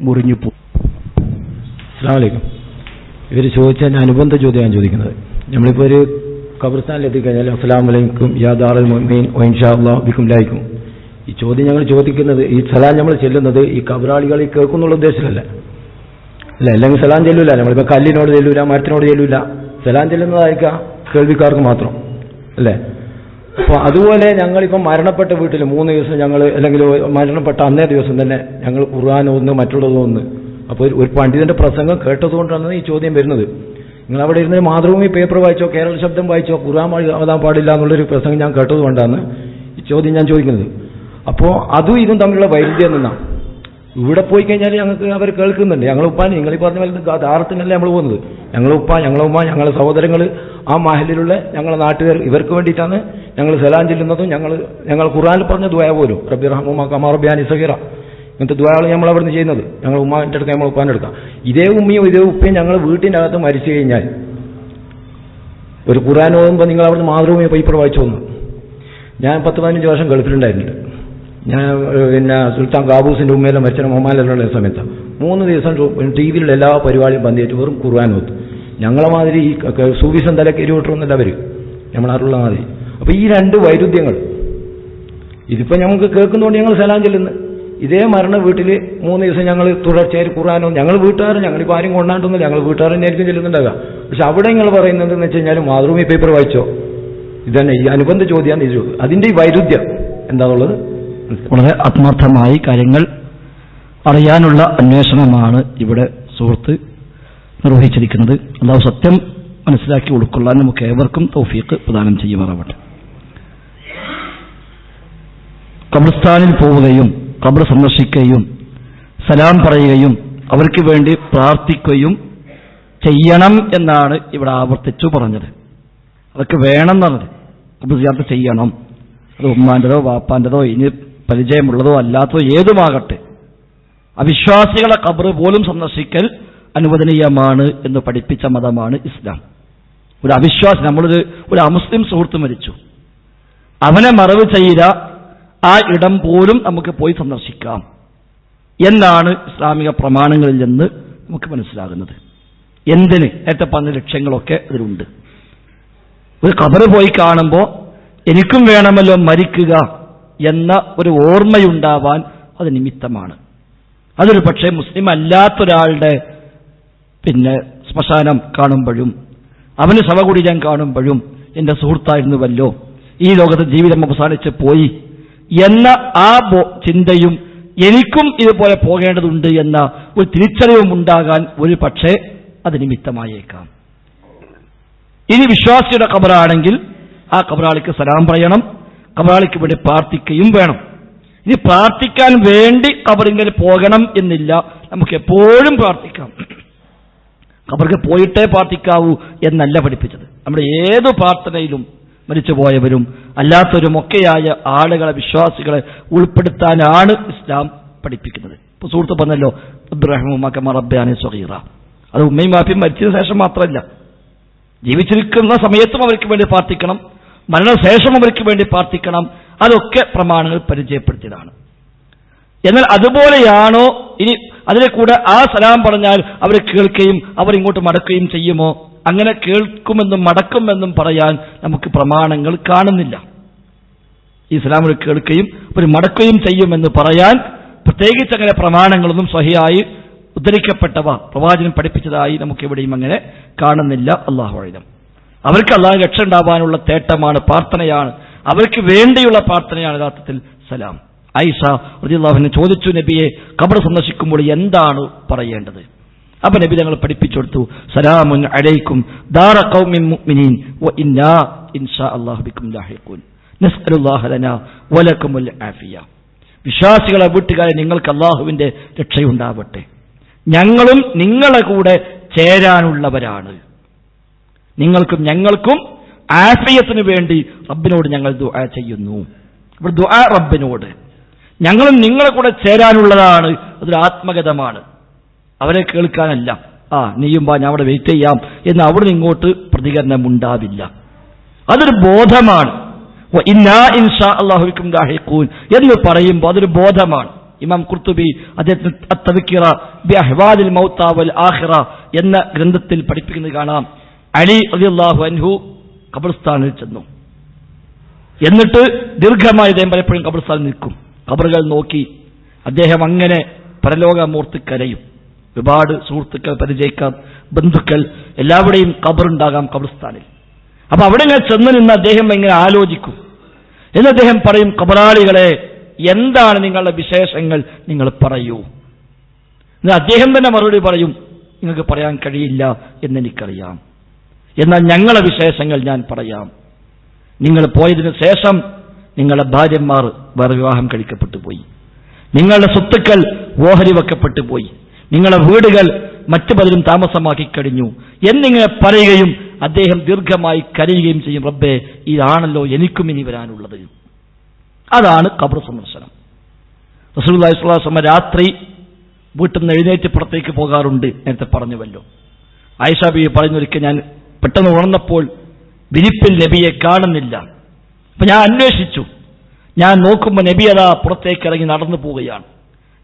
മുറിഞ്ഞു പോകും. അസ്സലാമു അലൈക്കും. ഇവർ ചോദിച്ച അനുബന്ധ ചോദ്യം ഞാൻ ചോദിക്കുന്നത്, നമ്മളിപ്പോൾ ഒരു ഖബർസ്ഥാനിൽ എത്തിക്കഴിഞ്ഞാൽ അസ്സലാമു അലൈക്കും യാ ദാറൽ മുഅ്മിനീൻ വ ഇൻഷാ അല്ലാഹു ബിക്കും ലൈക്കും, ഈ ചോദ്യം ഞങ്ങൾ ചോദിക്കുന്നത്, ഈ സലാം നമ്മൾ ചെല്ലുന്നത് ഈ ഖബറാളികൾ കേൾക്കുന്നുള്ള ഉദ്ദേശത്തിലല്ല അല്ല. അല്ലെങ്കിൽ സലാം ചെല്ലൂല, നമ്മളിപ്പോൾ കല്ലിനോട് ചെല്ലൂല, മരത്തിനോട് ചെല്ലൂല, സലാം ചെല്ലുന്നതായിരിക്കാം കേൾവിക്കാർക്ക് മാത്രം അല്ലേ. അപ്പോൾ അതുപോലെ ഞങ്ങളിപ്പം മരണപ്പെട്ട വീട്ടിൽ 3 ദിവസം ഞങ്ങൾ, അല്ലെങ്കിൽ മരണപ്പെട്ട അന്നേ ദിവസം തന്നെ ഞങ്ങൾ ഖുർആൻ ഓതുന്നു, മറ്റുള്ളത് ഓതുന്നു. അപ്പോൾ ഒരു പണ്ഡിതന്റെ പ്രസംഗം കേട്ടതുകൊണ്ടാണ് ഈ ചോദ്യം വരുന്നത്. നിങ്ങൾ അവിടെ ഇരുന്ന് മാതൃഭൂമി പേപ്പർ വായിച്ചോ കേരള ശബ്ദം വായിച്ചോ ഖുർആൻ ഓതാൻ പാടില്ല എന്നുള്ളൊരു പ്രസംഗം ഞാൻ കേട്ടതുകൊണ്ടാണ് ഈ ചോദ്യം ഞാൻ ചോദിക്കുന്നത്. അപ്പോൾ അതും ഇതും തമ്മിലുള്ള വൈരുദ്ധ്യം നിന്നാണ്. ഇവിടെ പോയി കഴിഞ്ഞാൽ ഞങ്ങൾക്ക് അവർ കേൾക്കുന്നുണ്ട്. ഞങ്ങൾ ഉപ്പാൻ നിങ്ങൾ ഈ പറഞ്ഞ പോലെ ധാരത്തിനല്ലേ നമ്മൾ പോകുന്നത്. ഞങ്ങളെ ഉപ്പ, ഞങ്ങളെ ഉമ്മ, ഞങ്ങളെ സഹോദരങ്ങൾ, ആ മഹലിലുള്ള ഞങ്ങളെ നാട്ടുകാർ, ഇവർക്ക് വേണ്ടിയിട്ടാണ് ഞങ്ങൾ സലാം ചെല്ലുന്നതും. ഞങ്ങൾ ഖുർആനിൽ പറഞ്ഞ ദുആ പോലും റബ്ബി റഹ്മുമാ കമാ റബ്ബിയാനി സഗീറ, ഇങ്ങനത്തെ ദുആകൾ നമ്മൾ അവിടെ നിന്ന് ചെയ്യുന്നത്. ഞങ്ങൾ ഉമ്മാൻ്റെ അടുക്കാം, നമ്മൾ ഉപ്പാൻ്റെ എടുക്കാം. ഇതേ ഉമ്മയും ഇതേ ഉപ്പയും ഞങ്ങൾ വീട്ടിൻ്റെ അകത്ത് മരിച്ചു കഴിഞ്ഞാൽ ഒരു ഖുർആൻ ഓതുമ്പോൾ നിങ്ങൾ അവിടെ നിന്ന് മാതൃഭൂമി പേപ്പർ വായിച്ചു വന്നു. ഞാൻ 10-15 വർഷം ഗൾഫിലുണ്ടായിട്ടുണ്ട്. ഞാൻ പിന്നെ സുൽത്താൻ കാബൂസിൻ്റെ ഉമ്മയിലെ മരിച്ച മൊമാലുള്ള സമയത്താണ് 3 ദിവസം ടി വിയിലുള്ള എല്ലാ പരിപാടിയും ബന്ധിച്ചിട്ട് വെറും ഖുർആൻ ഓത്ത്. ഞങ്ങളെ മാതിരി ഈ സൂഫിസം തലക്ക് എരിവിട്ടൊന്നുമല്ല അവർ, നമ്മളാറുള്ള മാതിരി. അപ്പോൾ ഈ 2 വൈരുദ്ധ്യങ്ങൾ ഇതിപ്പോൾ ഞങ്ങൾക്ക് കേൾക്കുന്നതുകൊണ്ട് ഞങ്ങൾ സലാം ചെല്ലുന്നു. ഇതേ മരണ വീട്ടിൽ 3 ദിവസം ഞങ്ങൾ തുടർച്ചയായി ഖുർആനോ, ഞങ്ങൾ വീട്ടുകാർ, ഞങ്ങളിപ്പോൾ ആരും കൊണ്ടാണ്ടൊന്നുമില്ല, ഞങ്ങൾ വീട്ടുകാർ തന്നെ ആയിരിക്കും ചെല്ലുന്നുണ്ടാകുക. പക്ഷെ അവിടെ നിങ്ങൾ പറയുന്നത് എന്ന് വെച്ച് കഴിഞ്ഞാൽ മാതൃഭൂമി പേപ്പർ വായിച്ചോ, ഇതന്നെ ഈ അനുബന്ധ ചോദ്യമാണ് ഇത്. അതിൻ്റെ ഈ വൈരുദ്ധ്യം എന്താണുള്ളത്? വളരെ ആത്മാർത്ഥമായി കാര്യങ്ങൾ അറിയാനുള്ള അന്വേഷണമാണ് ഇവിടെ സുഹൃത്ത് നിർവഹിച്ചിരിക്കുന്നത്. അല്ലാഹു സത്യം മനസ്സിലാക്കി ഉൾക്കൊള്ളാൻ നമുക്ക് ഏവർക്കും തൗഫീഖ് പ്രദാനം ചെയ്യുമാറാവട്ടെ. ഖബർസ്ഥാനിൽ പോവുകയും ഖബർ സന്ദർശിക്കുകയും സലാം പറയുകയും അവർക്ക് വേണ്ടി പ്രാർത്ഥിക്കുകയും ചെയ്യണം എന്നാണ് ഇവിടെ ആവർത്തിച്ചു പറഞ്ഞത്. അതൊക്കെ വേണം എന്നത്. ഖബർ സിയാറത്ത് ചെയ്യണം. അത് ഉമ്മാൻ്റെതോ വാപ്പാൻ്റെതോ ഇനി പരിചയമുള്ളതോ അല്ലാത്തതോ ഏതുമാകട്ടെ, അവിശ്വാസികളെ ഖബർ പോലും സന്ദർശിക്കൽ അനുവദനീയമാണ് എന്ന് പഠിപ്പിച്ച മതമാണ് ഇസ്ലാം. ഒരു അവിശ്വാസി, ഒരു അമുസ്ലിം സുഹൃത്ത് മരിച്ചു, അവനെ മറവ് ചെയ്ത ആ ഇടം പോലും നമുക്ക് പോയി സന്ദർശിക്കാം എന്നാണ് ഇസ്ലാമിക പ്രമാണങ്ങളിൽ നിന്ന് നമുക്ക് മനസ്സിലാകുന്നത്. എന്തിന്? നേരത്തെ പറഞ്ഞ ലക്ഷ്യങ്ങളൊക്കെ അതിലുണ്ട്. ഒരു ഖബർ പോയി കാണുമ്പോൾ എനിക്കും വേണമല്ലോ മരിക്കുക എന്ന ഒരു ഓർമ്മയുണ്ടാവാൻ അത് നിമിത്തമാണ്. അതൊരു പക്ഷേ മുസ്ലിം അല്ലാത്തൊരാളുടെ ശ്മശാനം കാണുമ്പോഴും അവന് ശവകുടീരം കാണുമ്പോഴും എൻ്റെ സുഹൃത്തായിരുന്നുവല്ലോ, ഈ ലോകത്ത് ജീവിതം അവസാനിച്ച് പോയി എന്ന ആ ചിന്തയും എനിക്കും ഇതുപോലെ പോകേണ്ടതുണ്ട് എന്ന ഒരു തിരിച്ചറിവും ഉണ്ടാകാൻ ഒരു പക്ഷേ അത് നിമിത്തമായേക്കാം. ഇനി വിശ്വാസിയുടെ ഖബറാണെങ്കിൽ ആ ഖബറാളിക്ക് സലാം പറയണം, ഖബറാളിക്ക് വേണ്ടി പ്രാർത്ഥിക്കുകയും വേണം. ഇനി പ്രാർത്ഥിക്കാൻ വേണ്ടി ഖബറിങ്കിൽ പോകണം എന്നില്ല, നമുക്ക് എപ്പോഴും പ്രാർത്ഥിക്കാം. ഖബർക്ക് പോയിട്ടേ പ്രാർത്ഥിക്കാവൂ എന്നല്ല പഠിപ്പിച്ചത്. നമ്മുടെ ഏതു പ്രാർത്ഥനയിലും മരിച്ചുപോയവരും അല്ലാത്തവരുമൊക്കെയായ ആളുകളെ, വിശ്വാസികളെ ഉൾപ്പെടുത്താനാണ് ഇസ്ലാം പഠിപ്പിക്കുന്നത്. ഇപ്പോൾ സുഹൃത്ത് പറഞ്ഞല്ലോ ഇബ്രാഹിമുമാക്ക റബ്ബാനി സഗീറ, അത് ഉമ്മയും വാപ്പയും മരിച്ചതിന് ശേഷം മാത്രമല്ല, ജീവിച്ചിരിക്കുന്ന സമയത്തും അവർക്ക് വേണ്ടി പ്രാർത്ഥിക്കണം, മരണശേഷം അവർക്ക് വേണ്ടി പ്രാർത്ഥിക്കണം. അതൊക്കെ പ്രമാണങ്ങൾ പരിചയപ്പെടുത്തിയതാണ്. എന്നാൽ അതുപോലെയാണോ ഇനി അതിനെ കൂടെ ആ സലാം പറഞ്ഞാൽ അവർ കേൾക്കുകയും അവർ ഇങ്ങോട്ട് മടക്കുകയും ചെയ്യുമോ? അങ്ങനെ കേൾക്കുമെന്നും മടക്കുമെന്നും പറയാൻ നമുക്ക് പ്രമാണങ്ങൾ കാണുന്നില്ല. ഈ സലാം കേൾക്കുകയും അവർ മടക്കുകയും ചെയ്യുമെന്ന് പറയാൻ പ്രത്യേകിച്ച് അങ്ങനെ പ്രമാണങ്ങളൊന്നും സ്വഹിയായി ഉദ്ധരിക്കപ്പെട്ടവ പ്രവാചകൻ പഠിപ്പിച്ചതായി നമുക്ക് എവിടെയും അങ്ങനെ കാണുന്നില്ല. അല്ലാഹു അഅലം. അവർക്ക് അല്ലാഹു രക്ഷ ഉണ്ടാവാനുള്ള തേട്ടമാണ്, പ്രാർത്ഥനയാണ്, അവർക്ക് വേണ്ടിയുള്ള പ്രാർത്ഥനയാണ് യഥാർത്ഥത്തിൽ സലാം. ആയിഷ റളിയല്ലാഹു അൻഹ ചോദിച്ചു, നബിയെ ഖബർ സന്ദർശിക്കുമ്പോൾ എന്താണ് പറയേണ്ടത്? അപ്പൊ നബി ഞങ്ങൾ പഠിപ്പിച്ചു കൊടുത്തു, സലാമുൻ അലൈക്കും ദാറ ഖൗമിൻ മുഅ്മിനീൻ വ ഇന്നാ ഇൻഷാ അല്ലാഹു ബിക്കും ലാഹിഖൂൻ നസ്അലുല്ലാഹ ലനാ വലക്കുമുൽ ആഫിയ. വിശ്വാസികളെ വീട്ടുകാരെ നിങ്ങൾക്ക് അല്ലാഹുവിന്റെ രക്ഷയുണ്ടാവട്ടെ, ഞങ്ങളും നിങ്ങളെ കൂടെ ചേരാനുള്ളവരാണ്, നിങ്ങൾക്കും ഞങ്ങൾക്കും ആഫിയത്തിന് വേണ്ടി റബ്ബിനോട് ഞങ്ങൾ ദുആ ചെയ്യുന്നു. ഇവിടെ ദുആ റബ്ബിനോട്, ഞങ്ങളും നിങ്ങളെ കൂടെ ചേരാനുള്ളതാണ്. അതൊരു ആത്മഗതമാണ്, അവരെ കേൾക്കാനല്ല. നീയും വാ, ഞാൻ അവിടെ വെയിറ്റ് ചെയ്യാം എന്ന് അവിടെ ഇങ്ങോട്ട് പ്രതികരണം ഉണ്ടാവില്ല. അതൊരു ബോധമാണ്. ഇന്നാ ഇൻഷാ അല്ലാഹു ബിക്കും ലാഹിഖൂൻ എന്ന് പറയുമ്പോൾ അതൊരു ബോധമാണ്. ഇമാം ഖുർത്തുബി അദ്ദേഹത്തിന് അത്തദ്കിറ ബി അഹ്വാലിൽ മൗത വൽ ആഖിറ എന്ന ഗ്രന്ഥത്തിൽ പഠിപ്പിക്കുന്നത് കാണാം. അലി റളിയല്ലാഹു അൻഹു ഖബർസ്ഥാനിൽ ചെന്നു. എന്നിട്ട് ദീർഘമായി അദ്ദേഹം പലപ്പോഴും ഖബർസ്ഥാനിൽ നിൽക്കും. ഖബറുകൾ നോക്കി അദ്ദേഹം അങ്ങനെ പരലോകമോർത്ത് കരയും. ഒരുപാട് സുഹൃത്തുക്കൾ, പരിചയക്കാർ, ബന്ധുക്കൾ എല്ലാവരുടെയും ഖബറുണ്ടാകാം ഖബർസ്ഥാനിൽ. അപ്പൊ അവിടെ ഇങ്ങനെ ചെന്ന് നിന്ന് അദ്ദേഹം ഇങ്ങനെ ആലോചിക്കും. എന്ന് അദ്ദേഹം പറയും, ഖബറാളികളെ, എന്താണ് നിങ്ങളുടെ വിശേഷങ്ങൾ, നിങ്ങൾ പറയൂ. എന്നാൽ അദ്ദേഹം തന്നെ മറുപടി പറയും, നിങ്ങൾക്ക് പറയാൻ കഴിയില്ല എന്നെനിക്കറിയാം, എന്നാൽ ഞങ്ങളുടെ വിശേഷങ്ങൾ ഞാൻ പറയാം. നിങ്ങൾ പോയതിനു ശേഷം നിങ്ങളുടെ ഭാര്യമാർ വേറെ വിവാഹം കഴിക്കപ്പെട്ടു പോയി, നിങ്ങളുടെ സ്വത്തുക്കൾ ഓഹരി വെക്കപ്പെട്ടു പോയി, നിങ്ങളുടെ വീടുകൾ മറ്റു പലരും താമസമാക്കി കഴിഞ്ഞു എന്നിങ്ങനെ പറയുകയും അദ്ദേഹം ദീർഘമായി കരയുകയും ചെയ്യും. റബ്ബേ, ഇതാണല്ലോ എനിക്കും ഇനി വരാനുള്ളത്. അതാണ് ഖബർ സന്ദർശനം. റസൂലുള്ളാഹി സ്വല്ലല്ലാഹു അലൈഹി വസല്ലം രാത്രി വീട്ടിൽ നിന്ന് എഴുന്നേറ്റ് പുറത്തേക്ക് പോകാറുണ്ട്. നേരത്തെ പറഞ്ഞുവല്ലോ. ആയിഷ ബീവി പറയുന്നൊരിക്കൽ ഞാൻ പെട്ടെന്ന് ഉണർന്നപ്പോൾ വിരിപ്പിൽ നബിയെ കാണുന്നില്ല. അപ്പൊ ഞാൻ അന്വേഷിച്ചു. ഞാൻ നോക്കുമ്പോൾ നബി അതാ പുറത്തേക്ക് ഇറങ്ങി നടന്നു പോവുകയാണ്.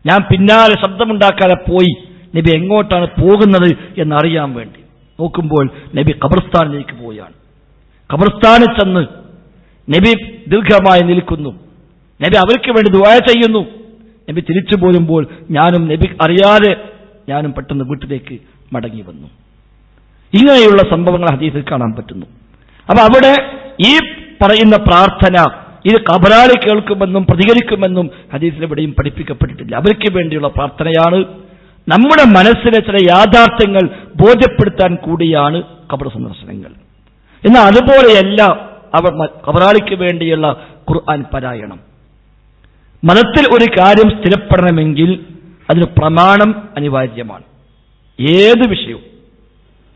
ഞാൻ പിന്നാലെ ശബ്ദമുണ്ടാക്കാതെ പോയി നബി എങ്ങോട്ടാണ് പോകുന്നത് എന്നറിയാൻ വേണ്ടി നോക്കുമ്പോൾ നബി ഖബർസ്ഥാനിലേക്ക് പോവുകയാണ്. ഖബർസ്ഥാനിൽ ചെന്ന് നബി ദീർഘമായി നിൽക്കുന്നു. നബി അവർക്ക് വേണ്ടി ദുആ ചെയ്യുന്നു. നബി തിരിച്ചു പോരുമ്പോൾ ഞാനും നബി അറിയാതെ ഞാനും പെട്ടെന്ന് വീട്ടിലേക്ക് മടങ്ങി വന്നു. ഇങ്ങനെയുള്ള സംഭവങ്ങൾ ഹദീസിൽ കാണാൻ പറ്റുന്നു. അപ്പൊ അവിടെ ഈ പറയുന്ന പ്രാർത്ഥന ഇത് ഖബറാളി കേൾക്കുമെന്നും പ്രതികരിക്കുമെന്നും ഹദീസിൽ എവിടെയും പഠിപ്പിക്കപ്പെട്ടിട്ടില്ല. അവർക്ക് വേണ്ടിയുള്ള പ്രാർത്ഥനയാണ്. നമ്മുടെ മനസ്സിലെ ചില യാഥാർത്ഥ്യങ്ങൾ ബോധ്യപ്പെടുത്താൻ കൂടിയാണ് ഖബർ സന്ദർശനങ്ങൾ. എന്നാൽ അതുപോലെയല്ല അവർ ഖബറാളിക്ക് വേണ്ടിയുള്ള ഖുർആൻ പാരായണം. മതത്തിൽ ഒരു കാര്യം സ്ഥിരപ്പെടണമെങ്കിൽ അതിന് പ്രമാണം അനിവാര്യമാണ്. ഏത് വിഷയവും,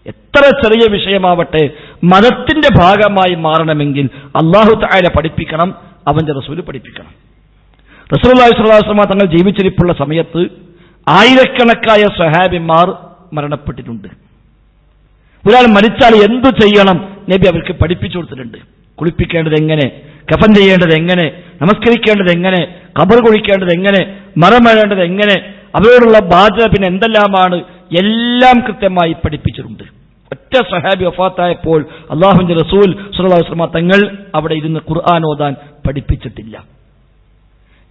എത്ര ചെറിയ വിഷയമാവട്ടെ, മതത്തിന്റെ ഭാഗമായി മാറണമെങ്കിൽ അല്ലാഹു തആല പഠിപ്പിക്കണം, അവന്റെ റസൂൽ പഠിപ്പിക്കണം. റസൂലുള്ളാഹി സ്വല്ലല്ലാഹു അലൈഹി വസല്ലം തങ്ങൾ ജീവിച്ചിരിപ്പുള്ള സമയത്ത് ആയിരക്കണക്കായ സ്വഹാബിമാർ മരണപ്പെട്ടിട്ടുണ്ട്. ഒരാൾ മരിച്ചാൽ എന്തു ചെയ്യണം നബി അവർക്ക് പഠിപ്പിച്ചു കൊടുത്തിട്ടുണ്ട്. കുളിപ്പിക്കേണ്ടത് എങ്ങനെ, കഫൻ ചെയ്യേണ്ടത് എങ്ങനെ, നമസ്കരിക്കേണ്ടത് എങ്ങനെ, ഖബർ കുഴിക്കേണ്ടത് എങ്ങനെ, മറമേഴേണ്ടത് എങ്ങനെ, അവരോടുള്ള ബാധ്യത പിന്നെ എന്തെല്ലാമാണ്, എല്ലാം കൃത്യമായി പഠിപ്പിച്ചിട്ടുണ്ട്. ഒറ്റ സ്വഹാബി വഫാത്തായപ്പോൾ അല്ലാഹുവിന്റെ റസൂൽ സ്വല്ലല്ലാഹു അലൈഹി വസല്ലം തങ്ങൾ അവിടെ ഇരുന്ന് ഖുർആൻ ഓതാൻ പഠിപ്പിച്ചിട്ടില്ല.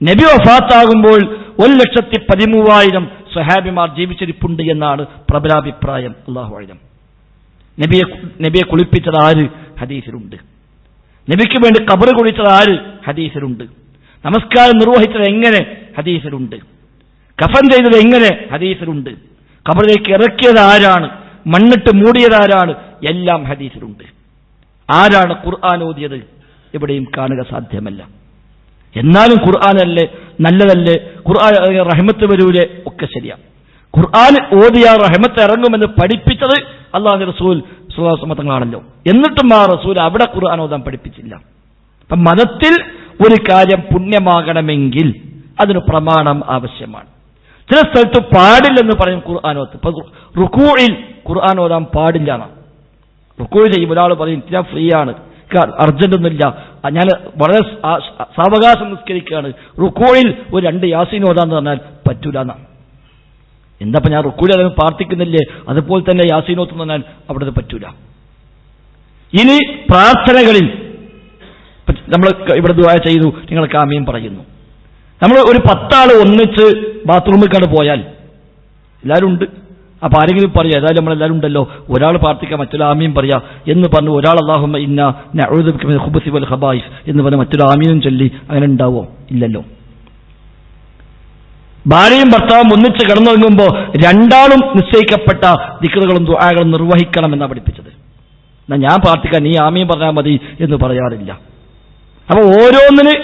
നബി വഫാത്താകുമ്പോൾ 1,13,000 സ്വഹാബിമാർ ജീവിച്ചിരിപ്പുണ്ട് എന്നാണ് പ്രബലാഭിപ്രായം. അല്ലാഹു അഅലം. നബിയെ കുളിപ്പിച്ചത് ആര്? ഹദീസിലുണ്ട്. നബിക്ക് വേണ്ടി ഖബർ കുഴിച്ചത് ആര്? ഹദീസിലുണ്ട്. നമസ്കാരം നിർവഹിച്ചത് എങ്ങനെ? ഹദീസിലുണ്ട്. കഫൻ ചെയ്തത് എങ്ങനെ? ഹദീസിലുണ്ട്. ഖബറിലേക്ക് ഇറക്കിയത് ആരാണ്? മണ്ണിട്ട് മൂടിയത് ആരാണ്? എല്ലാം ഹദീസിലുണ്ട്. ആരാണ് ഖുർആൻ ഓതിയത്? എവിടെയും കാണുക സാധ്യമല്ല. എന്നാലും ഖുർആനല്ലേ, നല്ലതല്ലേ, ഖുർആൻ റഹ്മത്ത് വരൂലേ, ഒക്കെ ശരിയാണ്. ഖുർആൻ ഓതിയാ റഹ്മത്ത് ഇറങ്ങുമെന്ന് പഠിപ്പിച്ചത് അല്ലാഹുവിന്റെ റസൂൽ സ്വല്ലല്ലാഹു അലൈഹി വസല്ലം തങ്ങളാണല്ലോ. എന്നിട്ടും ആ റസൂൽ അവിടെ ഖുർആൻ ഓതാൻ പഠിപ്പിച്ചില്ല. അപ്പം മതത്തിൽ ഒരു കാര്യം പുണ്യമാകണമെങ്കിൽ അതിന് പ്രമാണം ആവശ്യമാണ്. ചില സ്ഥലത്ത് പാടില്ലെന്ന് പറയും ഖുർആൻ ഓത്ത്. ഇപ്പൊ റുക്കൂഇൽ ഖുർആൻ ഓതാൻ പാടില്ല എന്നാണ്. റുക്കൂ ചെയ്യും ഒരാൾ പറയും ഞാൻ ഫ്രീ ആണ്, അർജന്റ് ഒന്നുമില്ല, ഞാൻ വളരെ സാവകാശം നിസ്കരിക്കുകയാണ്, റുക്കൂഇൽ ഒരു 2 യാസീൻ ഓതാന്ന് പറഞ്ഞാൽ പറ്റൂല എന്നാണ്. എന്താ ഞാൻ റുക്കൂഇൽ അതിന് പ്രാർത്ഥിക്കുന്നില്ലേ, അതുപോലെ തന്നെ യാസീൻ ഓത്തെന്ന് പറഞ്ഞാൽ അവിടെ പറ്റൂല. ഇനി പ്രാർത്ഥനകളിൽ നമ്മൾ ഇവിടെ ദുആ ചെയ്തു, നിങ്ങൾക്ക് ആമീൻ പറയുന്നു. നമ്മൾ ഒരു 10 ആൾ ഒന്നിച്ച് ബാത്റൂമിൽ കണ്ട് പോയാൽ എല്ലാവരും ഉണ്ട്. അപ്പൊ ആരെങ്കിലും പറയാം, ഏതായാലും നമ്മളെല്ലാവരും ഉണ്ടല്ലോ, ഒരാൾ പ്രാർത്ഥിക്കാം മറ്റൊരു ആമീൻ പറയാ എന്ന് പറഞ്ഞു ഒരാൾ അല്ലാഹുമ്മ ഇന്നാ നഊദു ബിക മിനൽ ഖുബുസി വൽ ഖബായിസ് എന്ന് പറഞ്ഞ് മറ്റൊരു ആമീനും ചൊല്ലി അങ്ങനെ ഉണ്ടാവോ? ഇല്ലല്ലോ. ഭാര്യയും ഭർത്താവും ഒന്നിച്ച് കിടന്നുറങ്ങുമ്പോൾ 2 ആളും നിശ്ചയിക്കപ്പെട്ട ദിക്റുകളും ദുആകളും നിർവഹിക്കണം എന്നാണ് പഠിപ്പിച്ചത്. എന്നാ ഞാൻ പ്രാർത്ഥിക്കാൻ നീ ആമീൻ പറഞ്ഞാൽ മതി എന്ന് പറയാറില്ല. അപ്പൊ ഓരോന്നിന്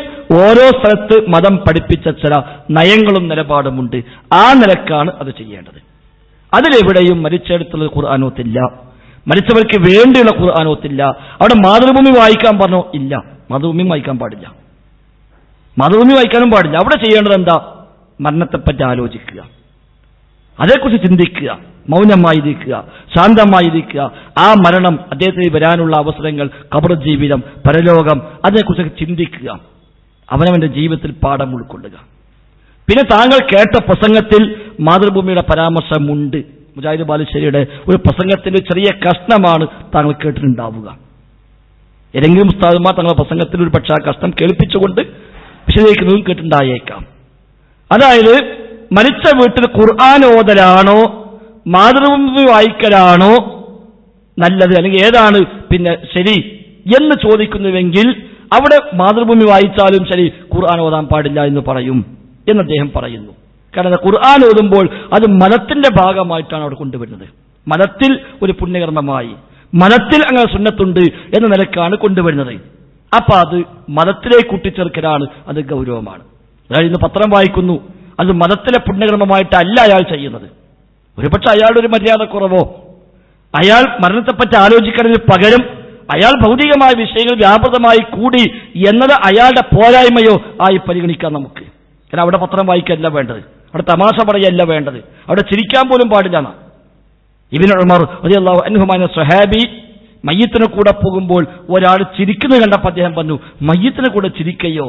ഓരോ സ്ഥലത്ത് മതം പഠിപ്പിച്ച ചില നയങ്ങളും നിലപാടുമുണ്ട്. ആ നിലക്കാണ് അത് ചെയ്യേണ്ടത്. അതിലെവിടെയും മരിച്ചെടുത്തുള്ള ഖുർആനോത്തില്ല, മരിച്ചവർക്ക് വേണ്ടിയുള്ള ഖുർആനോത്തില്ല. അവിടെ മാതൃഭൂമി വായിക്കാൻ പറഞ്ഞോ? ഇല്ല, മാതൃഭൂമി വായിക്കാൻ പാടില്ല, മാതൃഭൂമി വായിക്കാനും പാടില്ല. അവിടെ ചെയ്യേണ്ടത് എന്താ? മരണത്തെപ്പറ്റി ആലോചിക്കുക, അതേക്കുറിച്ച് ചിന്തിക്കുക, മൗനമായിരിക്കുക, ശാന്തമായിരിക്കുക. ആ മരണം, അദ്ദേഹത്തിന് വരാനുള്ള അവസരങ്ങൾ, ഖബർ ജീവിതം, പരലോകം, അതിനെക്കുറിച്ച് ചിന്തിക്കുക. അവനവന്റെ ജീവിതത്തിൽ പാഠം ഉൾക്കൊള്ളുക. പിന്നെ താങ്കൾ കേട്ട പ്രസംഗത്തിൽ മാതൃഭൂമിയുടെ പരാമർശമുണ്ട്. മുജാഹിദ് ബാലുശ്ശേരിയുടെ ഒരു പ്രസംഗത്തിന്റെ ചെറിയ കഷ്ണമാണ് താങ്കൾ കേട്ടിട്ടുണ്ടാവുക. ഏതെങ്കിലും ഉസ്താദുമാർ തങ്ങളുടെ പ്രസംഗത്തിൽ ഒരു പക്ഷേ ആ കഷ്ണം കേൾപ്പിച്ചുകൊണ്ട് വിശദീകരിക്കുന്നതും കേട്ടിട്ടുണ്ടായേക്കാം. അതായത് മരിച്ച വീട്ടിൽ ഖുർആൻ ഓതലാണോ മാതൃഭൂമി വായിക്കലാണോ നല്ലത്, അല്ലെങ്കിൽ ഏതാണ് പിന്നെ ശരി എന്ന് ചോദിക്കുന്നുവെങ്കിൽ അവിടെ മാതൃഭൂമി വായിച്ചാലും ശരി ഖുർആൻ ഓതാൻ പാടില്ല എന്ന് പറയും എന്ന് അദ്ദേഹം പറയുന്നു. കാരണം ഖുർആൻ ഓതുമ്പോൾ അത് മതത്തിന്റെ ഭാഗമായിട്ടാണ് അവിടെ കൊണ്ടുവരുന്നത്. മതത്തിൽ ഒരു പുണ്യകർമ്മമായി, മതത്തിൽ അങ്ങനെ സുന്നത്തുണ്ട് എന്ന നിലക്കാണ് കൊണ്ടുവരുന്നത്. അപ്പൊ അത് മതത്തിലേക്ക് കൂട്ടിച്ചേർക്കലാണ്, അത് ഗൗരവമാണ്. അതായത് ഇന്ന് പത്രം വായിക്കുന്നു, അത് മതത്തിലെ പുണ്യകർമ്മമായിട്ടല്ല അയാൾ ചെയ്യുന്നത്. ഒരുപക്ഷെ അയാളുടെ ഒരു മര്യാദക്കുറവോ, അയാൾ മരണത്തെപ്പറ്റി ആലോചിക്കുന്നതിന് പകരം അയാൾ ഭൗതികമായ വിഷയങ്ങൾ വ്യാപൃതമായി കൂടി എന്നത് അയാളുടെ പോരായ്മയോ ആയി പരിഗണിക്കാം നമുക്ക്. കാരണം അവിടെ പത്രം വായിക്കല്ല വേണ്ടത്, അവിടെ തമാശ പറയല്ല വേണ്ടത്, അവിടെ ചിരിക്കാൻ പോലും പാടില്ല. ഇബ്നു ഉമർ റളിയല്ലാഹു അൻഹുമായ സ്വഹാബി മയ്യിത്തിന് കൂടെ പോകുമ്പോൾ ഒരാൾ ചിരിക്കുന്നത് കണ്ടപ്പോൾ അദ്ദേഹം പറഞ്ഞു, മയ്യിത്തിന് കൂടെ ചിരിക്കയോ,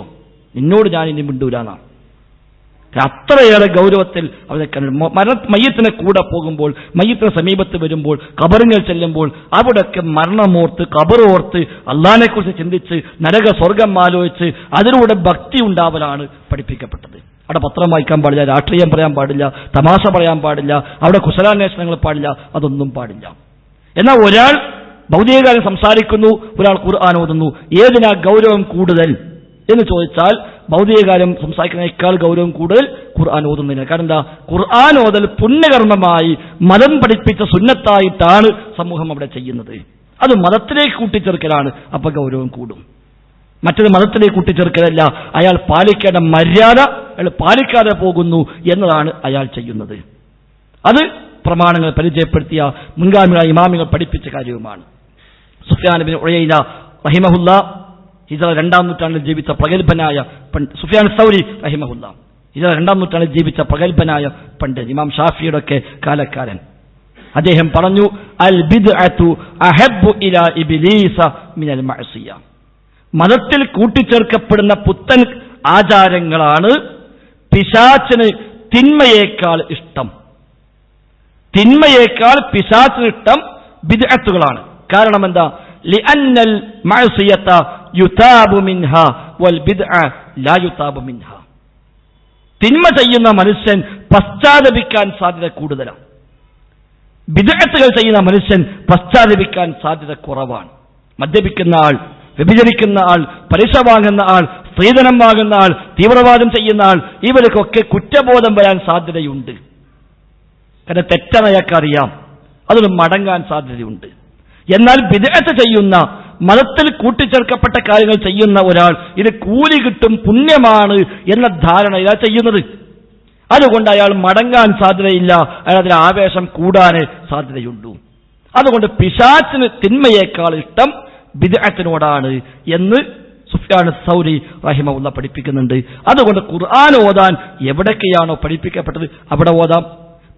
നിന്നോട് ഞാൻ ഇനി മിണ്ടൂലാന്നാണ്. അത്രയേറെ ഗൗരവത്തിൽ അവരെ മയ്യത്തിനെ കൂടെ പോകുമ്പോൾ, മയ്യത്തിന് സമീപത്ത് വരുമ്പോൾ, ഖബറുകൾ ചെല്ലുമ്പോൾ അവിടെയൊക്കെ മരണമോർത്ത് ഖബറോർത്ത് അള്ളാഹിനെ കുറിച്ച് ചിന്തിച്ച് നരക സ്വർഗം ആലോചിച്ച് അതിലൂടെ ഭക്തി ഉണ്ടാവലാണ് പഠിപ്പിക്കപ്പെട്ടത്. അവിടെ പത്രം വായിക്കാൻ പാടില്ല, രാഷ്ട്രീയം പറയാൻ പാടില്ല, തമാശ പറയാൻ പാടില്ല, അവിടെ കുശലാന്വേഷണങ്ങൾ പാടില്ല, അതൊന്നും പാടില്ല. എന്നാൽ ഒരാൾ ഭൗതികകാര്യം സംസാരിക്കുന്നു, ഒരാൾ ഖുർആൻ ഓതുന്നു, ഏതിനാ ഗൗരവം കൂടുതൽ എന്ന് ചോദിച്ചാൽ ഭൗതികകാര്യം സംസാരിക്കുന്നതിനേക്കാൾ ഗൗരവം കൂടുതൽ ഖുർആൻ ഓതുന്നതിന്. കാരണം എന്താ, ഖുർആൻ ഓതൽ പുണ്യകർമ്മമായി മതം പഠിപ്പിച്ച സുന്നത്തായിട്ടാണ് സമൂഹം അവിടെ ചെയ്യുന്നത്. അത് മതത്തിലേക്ക് കൂട്ടിച്ചേർക്കലാണ്, അപ്പൊ ഗൗരവം കൂടും. മറ്റൊരു മതത്തിലേക്ക് കൂട്ടിച്ചേർക്കലല്ല, അയാൾ പാലിക്കേണ്ട മര്യാദ അയാൾ പാലിക്കാതെ പോകുന്നു എന്നതാണ് അയാൾ ചെയ്യുന്നത്. അത് പ്രമാണങ്ങൾ പരിചയപ്പെടുത്തിയ മുൻഗാമികളായ ഇമാമികൾ പഠിപ്പിച്ച കാര്യവുമാണ്. സുഫ്യാൻ ഇബ്നു ഉയൈന റഹിമഹുല്ലാ ഹിജ്റ 2-ാം നൂറ്റാണ്ടിൽ ജീവിച്ച പ്രഗത്ഭനായ സുഫ്യാൻ സൗരി റഹിമഹുല്ലാ ഹിജ്റ 2-ാം നൂറ്റാണ്ടിൽ ജീവിച്ച പ്രഗത്ഭനായ പണ്ഡിതൻ, ഇമാം ഷാഫിയുടെ ഒക്കെ കാലക്കാരൻ. അദ്ദേഹം പറഞ്ഞു, അൽ ബിദ്അതു അഹബ്ബു ഇലാ ഇബ്ലീസ മിനൽ മഅസിയ. മതത്തിൽ കൂട്ടിച്ചേർക്കപ്പെടുന്ന പുത്തൻ ആചാരങ്ങളാണ് പിശാചിന് തിന്മയേക്കാൾ ഇഷ്ടം. തിന്മയേക്കാൾ പിശാചിന് ഇഷ്ടം ബിദ്അത്തുകളാണ്. കാരണം എന്താ, ലിഅന്നൽ മഅസിയത യുതാബു മിൻഹാ വൽ ബിദ്അ ലാ യുതാബു മിൻഹാ. തിന്മ ചെയ്യുന്ന മനുഷ്യൻ പശ്ചാത്തപിക്കാൻ സാധ്യത കൂടുതലാണ്. ബിദ്അത്തുകൾ ചെയ്യുന്ന മനുഷ്യൻ പശ്ചാത്തപിക്കാൻ സാധ്യത കുറവാണ്. മദ്യപിക്കുന്ന ആൾ, വ്യഭിചരിക്കുന്ന ആൾ, പലിശ വാങ്ങുന്ന ആൾ, സ്ത്രീധനം വാങ്ങുന്ന ആൾ, തീവ്രവാദം ചെയ്യുന്ന ആൾ, ഇവർക്കൊക്കെ കുറ്റബോധം വരാൻ സാധ്യതയുണ്ട്. കാരണം തെറ്റനയക്കറിയാം, അതിന് മടങ്ങാൻ സാധ്യതയുണ്ട്. എന്നാൽ ബിദ്അത്ത് ചെയ്യുന്ന, മതത്തിൽ കൂട്ടിച്ചേർക്കപ്പെട്ട കാര്യങ്ങൾ ചെയ്യുന്ന ഒരാൾ ഇത് കൂലി കിട്ടും, പുണ്യമാണ് എന്ന ധാരണയിലാണ് ചെയ്യുന്നത്. അതുകൊണ്ട് അയാൾ മടങ്ങാൻ സാധ്യതയില്ല, അയാൾ അതിന് ആവേശം കൂടാനേ സാധ്യതയുള്ളൂ. അതുകൊണ്ട് പിശാചിന് തിന്മയേക്കാൾ ഇഷ്ടം ബിദ്അത്തിനോടാണ് എന്ന് സുഫ്യാൻ സൗരി റഹിമഹുല്ലാ പഠിപ്പിക്കുന്നുണ്ട്. അതുകൊണ്ട് ഖുർആൻ ഓതാൻ എവിടൊക്കെയാണോ പഠിപ്പിക്കപ്പെട്ടത് അവിടെ ഓതാം.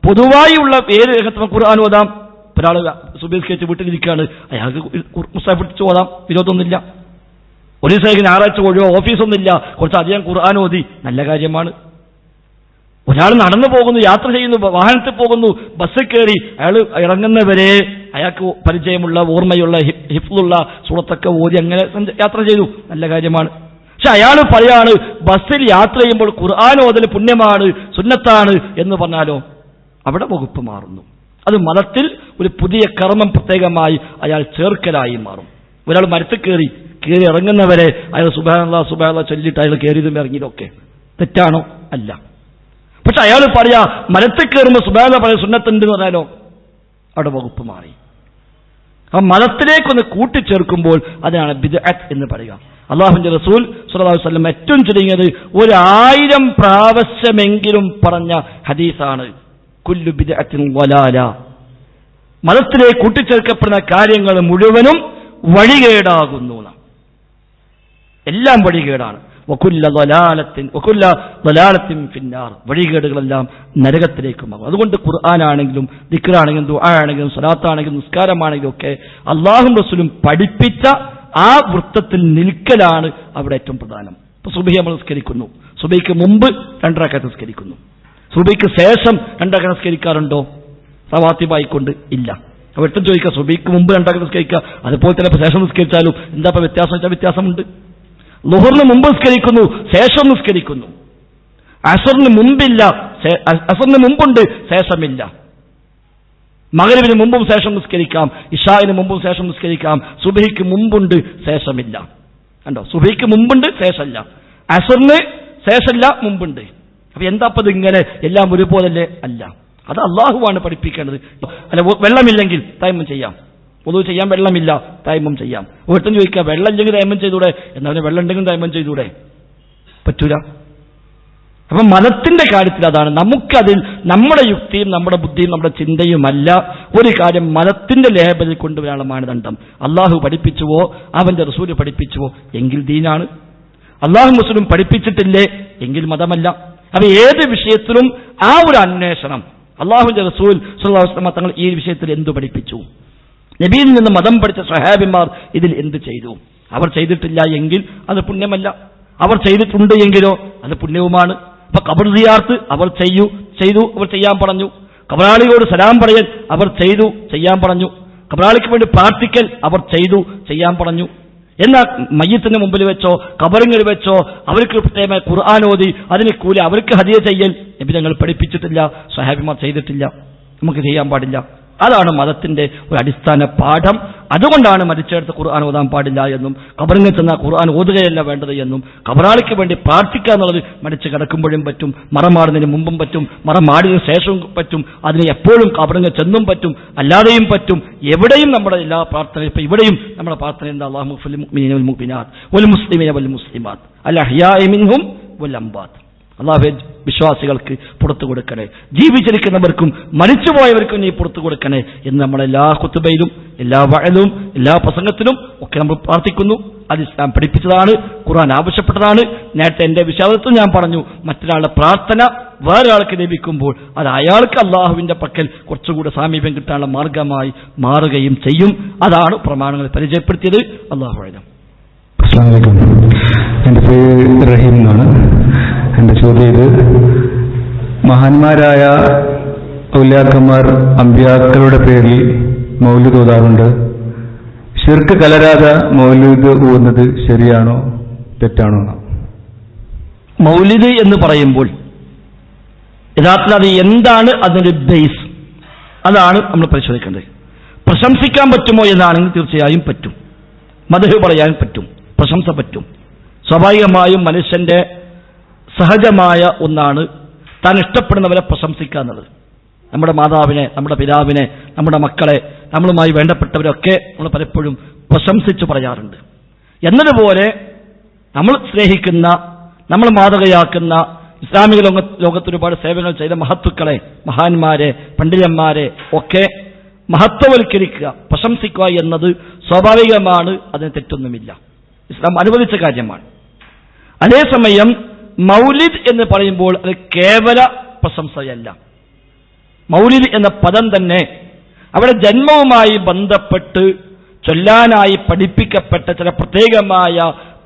പൊതുവായുള്ള ഏത് രംഗത്തും ഖുർആൻ ഓതാം. ഒരാൾ സുബഹിസ്കരിച്ച് വീട്ടിലിരിക്കുകയാണ്, അയാൾക്ക് മുസ്ഹഫ് പിടിച്ച് ഓതാം, വിരോധമൊന്നുമില്ല. ഒരു ദിവസം ഞായറാഴ്ച ഒഴിവോ ഓഫീസൊന്നുമില്ല, കുറച്ചധികം ഖുർആൻ ഓതി, നല്ല കാര്യമാണ്. ഒരാൾ നടന്നു പോകുന്നു, യാത്ര ചെയ്യുന്നു, വാഹനത്തിൽ പോകുന്നു, ബസ്സിൽ കയറി അയാൾ ഇറങ്ങുന്നവരെ അയാൾക്ക് പരിചയമുള്ള, ഓർമ്മയുള്ള, ഹിഫ്ലുള്ള സൂറത്തൊക്കെ ഓതി അങ്ങനെ യാത്ര ചെയ്തു, നല്ല കാര്യമാണ്. പക്ഷെ അയാൾ പറയാണ് ബസ്സിൽ യാത്ര ചെയ്യുമ്പോൾ ഖുർആൻ ഓതൽ പുണ്യമാണ്, സുന്നത്താണ് എന്ന് പറഞ്ഞാലോ അവിടെ വകുപ്പ് മാറുന്നു. അത് മതത്തിൽ ഒരു പുതിയ കർമ്മം പ്രത്യേകമായി അയാൾ ചേർക്കലായി മാറും. ഒരാൾ മരത്തിൽ കയറി ഇറങ്ങുന്നവരെ അയാൾ സുബ്ഹാനല്ലാഹ് സുബ്ഹാനല്ലാഹ് ചൊല്ലിയിട്ട് അയാൾ കയറിയതും ഇറങ്ങിയതൊക്കെ തെറ്റാണോ? അല്ല. പക്ഷെ അയാൾ പറയാ മരത്തിൽ കയറുമ്പോൾ സുബ്ഹാനല്ലാഹ് പറയാൻ സുന്നത്തുണ്ട് എന്ന് പറഞ്ഞാലോ അവിടെ വകുപ്പ് മാറി. ആ മതത്തിലേക്കൊന്ന് കൂട്ടിച്ചേർക്കുമ്പോൾ അതിനാണ് ബിദ്അത്ത് എന്ന് പറയുക. അല്ലാഹുവിന്റെ റസൂൽ സ്വല്ലല്ലാഹു അലൈഹി വസല്ലം ഏറ്റവും ചുരുങ്ങിയത് 1000 പ്രാവശ്യമെങ്കിലും പറഞ്ഞ ഹദീസാണ് കുല്ലു ബിദ്അത്തിൻ വലാല. മതത്തിലേക്ക് കൂട്ടിച്ചേർക്കപ്പെടുന്ന കാര്യങ്ങൾ മുഴുവനും വഴികേടാകുന്നു. എല്ലാം വഴികേടാണ്. വകുല്ല ദലാലത്തിൻ ഫിന്നാർ. വഴികേടുകളെല്ലാം നരകത്തിലേക്കുമാകും. അതുകൊണ്ട് ഖുർആനാണെങ്കിലും ദിക്റാണെങ്കിലും ദുആ ആണെങ്കിലും സ്വലാത്താണെങ്കിലും നിസ്കാരമാണെങ്കിലും ഒക്കെ അല്ലാഹും റസൂലും പഠിപ്പിച്ച ആ വൃത്തത്തിൽ നിൽക്കലാണ് അവിടെ ഏറ്റവും പ്രധാനം. ഇപ്പൊ സുബ്ഹി നമ്മൾ നിസ്കരിക്കുന്നു, സുബഹിക്ക് മുമ്പ് 2 റക്അത്ത് നിസ്കരിക്കുന്നു. സുബഹിക്ക് ശേഷം 2 റക്അത്ത് നിസ്കരിക്കാറുണ്ടോ? റവാത്തിബായിക്കൊണ്ട് ഇല്ല. അപ്പോൾ ഒട്ടും ചോദിക്കുക, സുബഹിക്ക് മുമ്പ് 2 റക്അത്ത് നിസ്കരിക്കുക, അതുപോലെ തന്നെ ശേഷം നിസ്കരിച്ചാലും എന്താ ഇപ്പോൾ വ്യത്യാസം വെച്ചാൽ വ്യത്യാസമുണ്ട്. ളുഹറിന് മുമ്പ് നിസ്കരിക്കുന്നു, ശേഷം നിസ്കരിക്കുന്നു. അസറിന് മുമ്പില്ല, അസറിന് മുമ്പുണ്ട്, ശേഷമില്ല. മഗ്‌രിബിന് മുമ്പും ശേഷം നിസ്കരിക്കാം, ഇശാഇന് മുമ്പും ശേഷം നിസ്കരിക്കാം. സുബഹിക്ക് മുമ്പുണ്ട്, ശേഷമില്ല. കണ്ടോ, സുബഹിക്ക് മുമ്പുണ്ട്, ശേഷമില്ല. അസറിന് ശേഷമില്ല, മുമ്പുണ്ട്. അപ്പൊ എന്താ ഇത് ഇങ്ങനെ എല്ലാം ഒരുപോലല്ലേ? അല്ല, അത് അള്ളാഹുവാണ് പഠിപ്പിക്കേണ്ടത്. അല്ല, വെള്ളമില്ലെങ്കിൽ തയമ്മം ചെയ്യാം, wudu ചെയ്യാൻ വെള്ളമില്ല, തയമ്മം ചെയ്യാം. വീട്ടിൽ ചോദിക്കുക, വെള്ളം ഇല്ലെങ്കിൽ തയമ്മം ചെയ്തൂടെ? എന്നാലും വെള്ളം ഉണ്ടെങ്കിൽ തയമ്മം ചെയ്തൂടെ? പറ്റൂല. അപ്പം മതത്തിന്റെ കാര്യത്തിൽ അതാണ്. നമുക്കതിൽ നമ്മുടെ യുക്തിയും നമ്മുടെ ബുദ്ധിയും നമ്മുടെ ചിന്തയുമല്ല ഒരു കാര്യം മതത്തിന്റെ ലേബലിൽ കൊണ്ടുവരാനുള്ള മാനദണ്ഡം. അള്ളാഹു പഠിപ്പിച്ചുവോ അവന്റെ റസൂല് പഠിപ്പിച്ചുവോ എങ്കിൽ ദീനാണ്. അള്ളാഹു മുസ്ലിം പഠിപ്പിച്ചിട്ടില്ലേ എങ്കിൽ മതമല്ല. അപ്പൊ ഏത് വിഷയത്തിലും ആ ഒരു അന്വേഷണം, അള്ളാഹുവിന്റെ റസൂൽ സ്വല്ലല്ലാഹു അലൈഹി വസല്ലം തങ്ങൾ ഈ വിഷയത്തിൽ എന്തു പഠിപ്പിച്ചു, നബിയിൽ നിന്ന് മതം പഠിച്ച സ്വഹാബിമാർ ഇതിൽ എന്ത് ചെയ്തു, അവർ ചെയ്തിട്ടില്ല എങ്കിൽ അത് പുണ്യമല്ല, അവർ ചെയ്തിട്ടുണ്ട് എങ്കിലോ അത് പുണ്യവുമാണ്. അപ്പൊ ഖബർ സിയാറത്ത് അവർ ചെയ്തു, അവർ ചെയ്യാൻ പറഞ്ഞു. ഖബറാളിയോട് സലാം പറയൽ അവർ ചെയ്തു, ചെയ്യാൻ പറഞ്ഞു. ഖബറാളിക്ക് വേണ്ടി പ്രാർത്ഥിക്കൽ അവർ ചെയ്തു, ചെയ്യാൻ പറഞ്ഞു. എന്നാൽ മയ്യത്തിന് മുമ്പിൽ വെച്ചോ ഖബറിങ്ങിൽ വെച്ചോ അവർക്ക് പ്രത്യേകമായി ഖുർആൻ ഓതി അതിന് കൂലി അവർക്ക് ഹദിയ ചെയ്യൽ നബി തങ്ങൾ പഠിപ്പിച്ചിട്ടില്ല, സ്വഹാബിമാർ ചെയ്തിട്ടില്ല, നമുക്ക് ചെയ്യാൻ പാടില്ല. അതാണ് മതത്തിന്റെ ഒരു അടിസ്ഥാന പാഠം. അതുകൊണ്ടാണ് മരിച്ചെടുത്ത് ഖുർആൻ ഓതാൻ പാടില്ല എന്നും ഖബറിങ്ങിൽ ചെന്നാൽ ഖുർആൻ ഓതുകയല്ല വേണ്ടത് എന്നും ഖബറാളിക്ക് വേണ്ടി പ്രാർത്ഥിക്കുക എന്നുള്ളത് മരിച്ച് കിടക്കുമ്പോഴും പറ്റും, മറമാടുന്നതിന് മുമ്പും പറ്റും, മറമാടിന് ശേഷവും പറ്റും, അതിന് എപ്പോഴും ഖബറിങ്ങിൽ ചെന്നും പറ്റും, അല്ലാതെയും പറ്റും. എവിടെയും നമ്മുടെ എല്ലാ പ്രാർത്ഥനയും, ഇപ്പൊ ഇവിടെയും നമ്മുടെ പ്രാർത്ഥന എന്താ? അല്ലാഹു മുഗ്ഫിൽ മുഅ്മിനീന വൽ മുഅ്മിനാത്ത് വൽ മുസ്ലിമീന വൽ മുസ്ലിമാത്ത് അൽ അഹ്യാഇ മിൻഹും വൽ അംവാത്ത്. അല്ലാഹുവേ, വിശ്വാസികൾക്ക് പുറത്തു കൊടുക്കണേ, ജീവിച്ചിരിക്കുന്നവർക്കും മരിച്ചുപോയവർക്കും നീ പുറത്തു കൊടുക്കണേ എന്ന് നമ്മളെല്ലാ ഖുതുബയിലും എല്ലാ വഅലും എല്ലാ പ്രസംഗത്തിലും ഒക്കെ നമ്മൾ പ്രാർത്ഥിക്കുന്നു. അത് ഇസ്ലാം പഠിപ്പിച്ചതാണ്, ഖുർആൻ ആവശ്യപ്പെട്ടതാണ്. നേരത്തെ എന്റെ വിശ്വാസത്തിൽ ഞാൻ പറഞ്ഞു, മറ്റൊരാളുടെ പ്രാർത്ഥന വേറൊരാൾക്ക് ലഭിക്കുമ്പോൾ അത് അയാൾക്ക് അള്ളാഹുവിന്റെ പക്കൽ കുറച്ചുകൂടെ സാമീപ്യം കിട്ടാനുള്ള മാർഗമായി മാറുകയും ചെയ്യും. അതാണ് പ്രമാണങ്ങൾ പരിചയപ്പെടുത്തിയത്. അല്ലാഹു അഅലം. അസ്സലാമു അലൈക്കും. എൻ്റെ പേര് റഹീം എന്നാണ്. എൻ്റെ ചോദ്യം ഇത്: മഹാന്മാരായ ഔലിയാക്കന്മാർ അമ്പിയാക്കളുടെ പേരിൽ മൗലിദ് ഓതാറുണ്ട്. ശിർക്ക് കലരാതെ മൗലിദ് ഓതുന്നത് ശരിയാണോ തെറ്റാണോ? മൗലിദ് എന്ന് പറയുമ്പോൾ യഥാർത്ഥത്തിൽ അത് എന്താണ് അതിന്റെ ബേസ്, അതാണ് നമ്മൾ പരിശോധിക്കേണ്ടത്. പ്രശംസിക്കാൻ പറ്റുമോ എന്നാണെങ്കിൽ തീർച്ചയായും പറ്റും. മദ്ഹ് പറയാൻ പറ്റും, പ്രശംസ പറ്റും. സ്വാഭാവികമായും മനുഷ്യന്റെ സഹജമായ ഒന്നാണ് താൻ ഇഷ്ടപ്പെടുന്നവരെ പ്രശംസിക്കുക എന്നുള്ളത്. നമ്മുടെ മാതാവിനെ, നമ്മുടെ പിതാവിനെ, നമ്മുടെ മക്കളെ, നമ്മളുമായി വേണ്ടപ്പെട്ടവരൊക്കെ നമ്മൾ പലപ്പോഴും പ്രശംസിച്ചു പറയാറുണ്ട്. എന്നതുപോലെ നമ്മൾ സ്നേഹിക്കുന്ന, നമ്മൾ മാതൃകയാക്കുന്ന, ഇസ്ലാമിക ലോകത്ത് ഒരുപാട് സേവനങ്ങൾ ചെയ്ത മഹത്തുക്കളെ, മഹാന്മാരെ, പണ്ഡിതന്മാരെ ഒക്കെ മഹത്വവൽക്കരിക്കുക, പ്രശംസിക്കുക എന്നത് സ്വാഭാവികമാണ്. അതിന് തെറ്റൊന്നുമില്ല, ഇസ്ലാം അനുവദിച്ച കാര്യമാണ്. അതേസമയം മൗലിദ് എന്ന് പറയുമ്പോൾ അത് കേവല പ്രശംസയല്ല. മൗലിദ് എന്ന പദം തന്നെ അവിടെ ജന്മവുമായി ബന്ധപ്പെട്ട് ചൊല്ലാനായി പഠിപ്പിക്കപ്പെട്ട ചില പ്രത്യേകമായ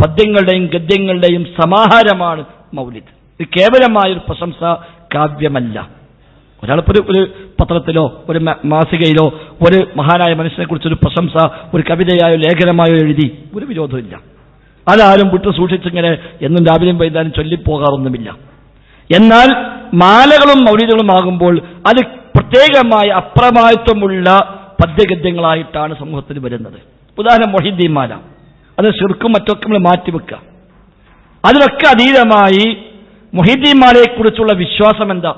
പദ്യങ്ങളുടെയും ഗദ്യങ്ങളുടെയും സമാഹാരമാണ് മൗലിദ്. ഇത് കേവലമായൊരു പ്രശംസ കാവ്യമല്ല. ഒരാളിപ്പോൾ ഒരു പത്രത്തിലോ ഒരു മാസികയിലോ ഒരു മഹാനായ മനുഷ്യനെ കുറിച്ചൊരു പ്രശംസ ഒരു കവിതയായോ ലേഖനമായോ എഴുതി, ഒരു വിരോധമില്ല. അതാരും വിട്ടു സൂക്ഷിച്ചിങ്ങനെ എന്നും രാവിലെയും വൈകുന്നേരം ചൊല്ലിപ്പോകാറൊന്നുമില്ല. എന്നാൽ മാലകളും മൗലിദുകളും ആകുമ്പോൾ അത് പ്രത്യേകമായ അപ്രമാദിത്വമുള്ള പദ്യഗദ്യങ്ങളായിട്ടാണ് സമൂഹത്തിൽ വരുന്നത്. ഉദാഹരണം മൊഹീദ്ദീൻ മാല, അത് ശിർക്കും മറ്റൊക്കെ നമ്മൾ മാറ്റിവെക്കുക. അതിലൊക്കെ അതീതമായി മൊഹീദ്ദീൻ മാലയെക്കുറിച്ചുള്ള വിശ്വാസം എന്താ?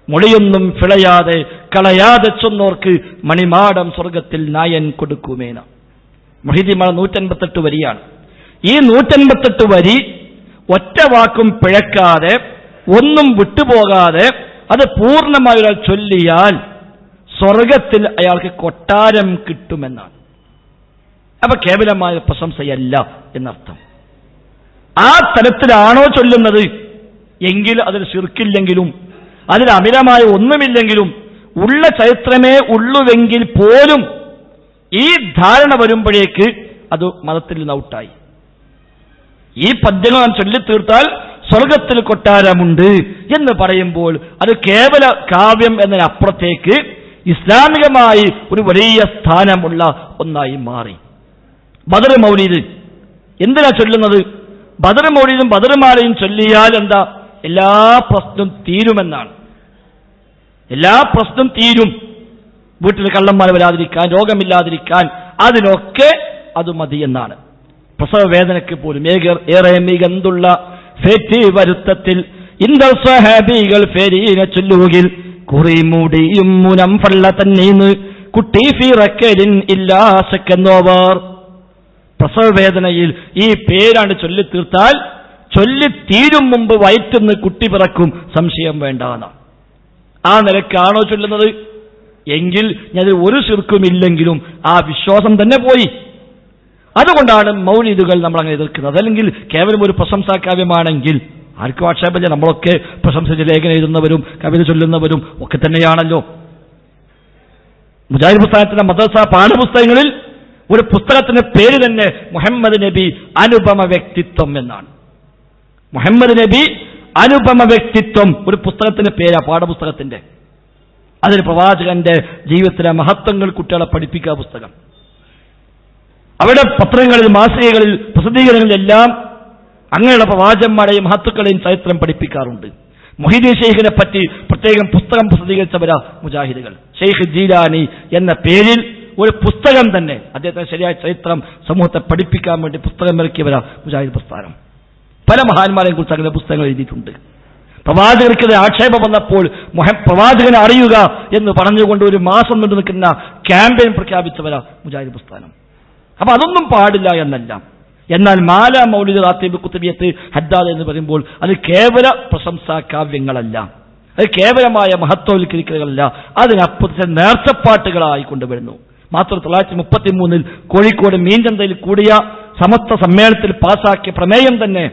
മൊഴിയൊന്നും പിളയാതെ കളയാതെ ചൊന്നോർക്ക് മണിമാടം സ്വർഗത്തിൽ നായൻ കൊടുക്കുമേന. മൊഹീദ്ദീൻ മാല 158 വരിയാണ്. ഈ 158 വരി ഒറ്റ വാക്കും പിഴക്കാതെ ഒന്നും വിട്ടുപോകാതെ അത് പൂർണ്ണമായി ഒരാൾ ചൊല്ലിയാൽ സ്വർഗത്തിൽ അയാൾക്ക് കൊട്ടാരം കിട്ടുമെന്നാണ്. അപ്പൊ കേവലമായ പ്രശംസയല്ല എന്നർത്ഥം. ആ തരത്തിലാണോ ചൊല്ലുന്നത് എങ്കിൽ അതിൽ ശിർക്കില്ലെങ്കിലും അതിൽ അമിതമായ ഒന്നുമില്ലെങ്കിലും ഉള്ള ചരിത്രമേ ഉള്ളുവെങ്കിൽ പോലും ഈ ധാരണ വരുമ്പോഴേക്ക് അത് മതത്തിൽ നിന്ന് ഔട്ടായി. ഈ പദ്യങ്ങൾ നാം ചൊല്ലിത്തീർത്താൽ സ്വർഗത്തിൽ കൊട്ടാരമുണ്ട് എന്ന് പറയുമ്പോൾ അത് കേവല കാവ്യം എന്നതിനപ്പുറത്തേക്ക് ഇസ്ലാമികമായി ഒരു വലിയ സ്ഥാനമുള്ള ഒന്നായി മാറി. ബദർ മൗലീദ് എന്തിനാ ചൊല്ലുന്നത്? ബദർ മൗലീദും ബദർമാലയും ചൊല്ലിയാൽ എന്താ? എല്ലാ പ്രശ്നവും തീരുമെന്നാണ്. എല്ലാ പ്രശ്നം തീരും. വീട്ടിൽ കള്ളന്മാർ വരാതിരിക്കാൻ, രോഗമില്ലാതിരിക്കാൻ, അതിനൊക്കെ അത് മതി എന്നാണ്. പ്രസവ വേദനയ്ക്ക് പോലും ഏറെ മികന്തുള്ള ഫേറ്റി വരുത്തത്തിൽ ഇന്ദൽ സ്വഹാബികൾ ഫേരീന ചൊല്ലുകിൽ കുറി മൂടിയും മുനം ഫള്ള തന്നീന്ന് കുട്ടി ഫിറക്കലിൻ ഇല്ലാ സെക്കൻഡോവർ. പ്രസവ വേദനയിൽ ഈ പേരാണ് ചൊല്ലി തീർത്താൽ ചൊല്ലി തീരും മുമ്പ് വയറ്റുന്ന് കുട്ടി പിറക്കും, സംശയം വേണ്ടാണ്. ആ നിലക്കാണോ ചൊല്ലുന്നത്? എങ്കിൽ ഞാൻ ഒരു ശിർക്കുമില്ലെങ്കിലും ആ വിശ്വാസം തന്നെ പോയി. അതുകൊണ്ടാണ് മൗലിദുകൾ നമ്മൾ അങ്ങനെ എതിർക്കുന്നത്. അല്ലെങ്കിൽ കേവലം ഒരു പ്രശംസാകാവ്യമാണെങ്കിൽ ആർക്കും ആക്ഷേപമില്ല. നമ്മളൊക്കെ പ്രശംസിച്ച് ലേഖനം എഴുതുന്നവരും കവിത ചൊല്ലുന്നവരും ഒക്കെ തന്നെയാണല്ലോ. മുജാഹിദ് പുസ്തകത്തിന്റെ മദ്രസ പാഠപുസ്തകങ്ങളിൽ ഒരു പുസ്തകത്തിന്റെ പേര് തന്നെ മുഹമ്മദ് നബി അനുപമ വ്യക്തിത്വം എന്നാണ്. മുഹമ്മദ് നബി അനുപമ വ്യക്തിത്വം ഒരു പുസ്തകത്തിന്റെ പേരാ, പാഠപുസ്തകത്തിന്റെ. അതിന് പ്രവാചകന്റെ ജീവിതത്തിലെ മഹത്വങ്ങൾ കുട്ടികളെ പഠിപ്പിക്കുക പുസ്തകം. അവിടെ പത്രങ്ങളിൽ, മാസികകളിൽ, പ്രസിദ്ധീകരണങ്ങളിലെല്ലാം അങ്ങനെയുള്ള പ്രവാചകന്മാരെയും മഹത്തുക്കളെയും ചരിത്രം പഠിപ്പിക്കാറുണ്ട്. മൊഹീദ്ദീൻ ഷെയ്ഖിനെ പറ്റി പ്രത്യേകം പുസ്തകം പ്രസിദ്ധീകരിച്ചവരാ മുജാഹിദുകൾ. ഷെയ്ഖ് ജീലാനി എന്ന പേരിൽ ഒരു പുസ്തകം തന്നെ, അദ്ദേഹത്തിന്റെ ശരിയായ ചരിത്രം സമൂഹത്തെ പഠിപ്പിക്കാൻ വേണ്ടി പുസ്തകം ഇറക്കിയവരാ മുജാഹിദ് പ്രസ്ഥാനം. പല മഹാന്മാരെയും കുറിച്ച് അങ്ങനെ പുസ്തകങ്ങൾ എഴുതിയിട്ടുണ്ട്. പ്രവാചകർക്കെതിരെ ആക്ഷേപം വന്നപ്പോൾ പ്രവാചകനെ അറിയുക എന്ന് പറഞ്ഞുകൊണ്ട് ഒരു മാസം നീണ്ടു നിൽക്കുന്ന ക്യാമ്പയിൻ പ്രഖ്യാപിച്ചവരാ മുജാഹിദ് പ്രസ്ഥാനം. അപ്പൊ അതൊന്നും പാടില്ല എന്നല്ല. എന്നാൽ മാല മൗലിദ് റാത്തീബ് കുത്തുബിയത്ത് ഹദ്ദാദ് എന്ന് പറയുമ്പോൾ അത് കേവല പ്രശംസാ കാവ്യങ്ങളല്ല, അത് കേവലമായ മഹത്വവൽക്കരിക്കലുകളല്ല, അതിനപ്പുറത്തെ നേർച്ചപ്പാട്ടുകളായി കൊണ്ടുവരുന്നു. മാത്രം 1933 കോഴിക്കോട് മീൻചന്തയിൽ കൂടിയ സമസ്ത സമ്മേളനത്തിൽ പാസാക്കിയ പ്രമേയം തന്നെ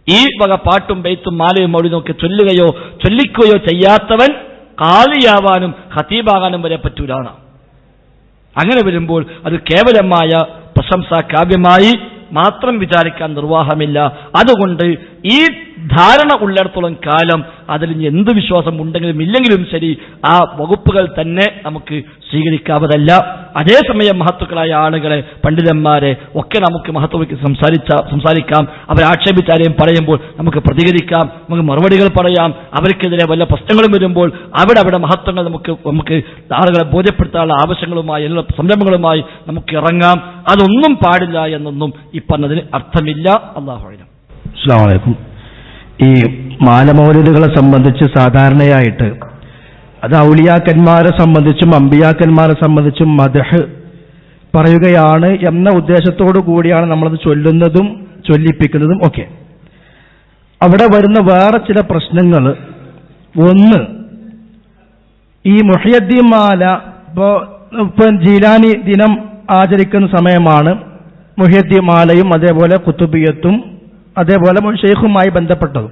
ഈ വക പാട്ടും ബെയ്ത്തും മാലയും മൗലിദും ഒക്കെ ചൊല്ലുകയോ ചൊല്ലിക്കുകയോ ചെയ്യാത്തവൻ ഖാലിയാവാനും ഖതീബാകാനും വരെ പറ്റൂലാണ്. അങ്ങനെ വരുമ്പോൾ അത് കേവലമായ പ്രശംസാ കാവ്യമായി മാത്രം വിചാരിക്കാൻ നിർവാഹമില്ല. അതുകൊണ്ട് ഈ ധാരണ ഉള്ളിടത്തോളം കാലം അതിൽ എന്ത് വിശ്വാസം ഉണ്ടെങ്കിലും ഇല്ലെങ്കിലും ശരി ആ വകുപ്പുകൾ തന്നെ നമുക്ക് സ്വീകരിക്കാവതല്ല. അതേസമയം മഹത്തുക്കളായ ആളുകളെ, പണ്ഡിതന്മാരെ ഒക്കെ നമുക്ക് മഹത്വയ്ക്ക് സംസാരിക്കാം. അവരെ ആക്ഷേപിച്ചാരെയും പറയുമ്പോൾ നമുക്ക് പ്രതികരിക്കാം, നമുക്ക് മറുപടികൾ പറയാം. അവർക്കെതിരെ വല്ല പ്രശ്നങ്ങളും വരുമ്പോൾ അവിടെ മഹത്വങ്ങൾ നമുക്ക് ആളുകളെ ബോധ്യപ്പെടുത്താനുള്ള ആവശ്യങ്ങളുമായി, എല്ലാ സംരംഭങ്ങളുമായി നമുക്ക് ഇറങ്ങാം. അതൊന്നും പാടില്ല എന്നൊന്നും ഈ പറഞ്ഞതിന് അർത്ഥമില്ല. അല്ലാഹു അഅലം. അസ്സലാമു അലൈക്കും. ഈ മാലമൗലിദുകളെ സംബന്ധിച്ച് സാധാരണയായിട്ട് അത് ഔലിയാക്കന്മാരെ സംബന്ധിച്ചും അമ്പിയാക്കന്മാരെ സംബന്ധിച്ചും മദ്ഹ് പറയുകയാണ് എന്ന ഉദ്ദേശത്തോടു കൂടിയാണ് നമ്മളത് ചൊല്ലുന്നതും ചൊല്ലിപ്പിക്കുന്നതും ഒക്കെ. അവിടെ വരുന്ന വേറെ ചില പ്രശ്നങ്ങൾ, ഒന്ന്, ഈ മുഹ്യിദ്ദീൻ മാല ഇപ്പം ജീലാനി ദിനം ആചരിക്കുന്ന സമയമാണ്. മുഹ്യിദ്ദീൻ മാലയും അതേപോലെ കുത്തുബിയത്തും അതേപോലെ ഷെയ്ഖുമായി ബന്ധപ്പെട്ടതും.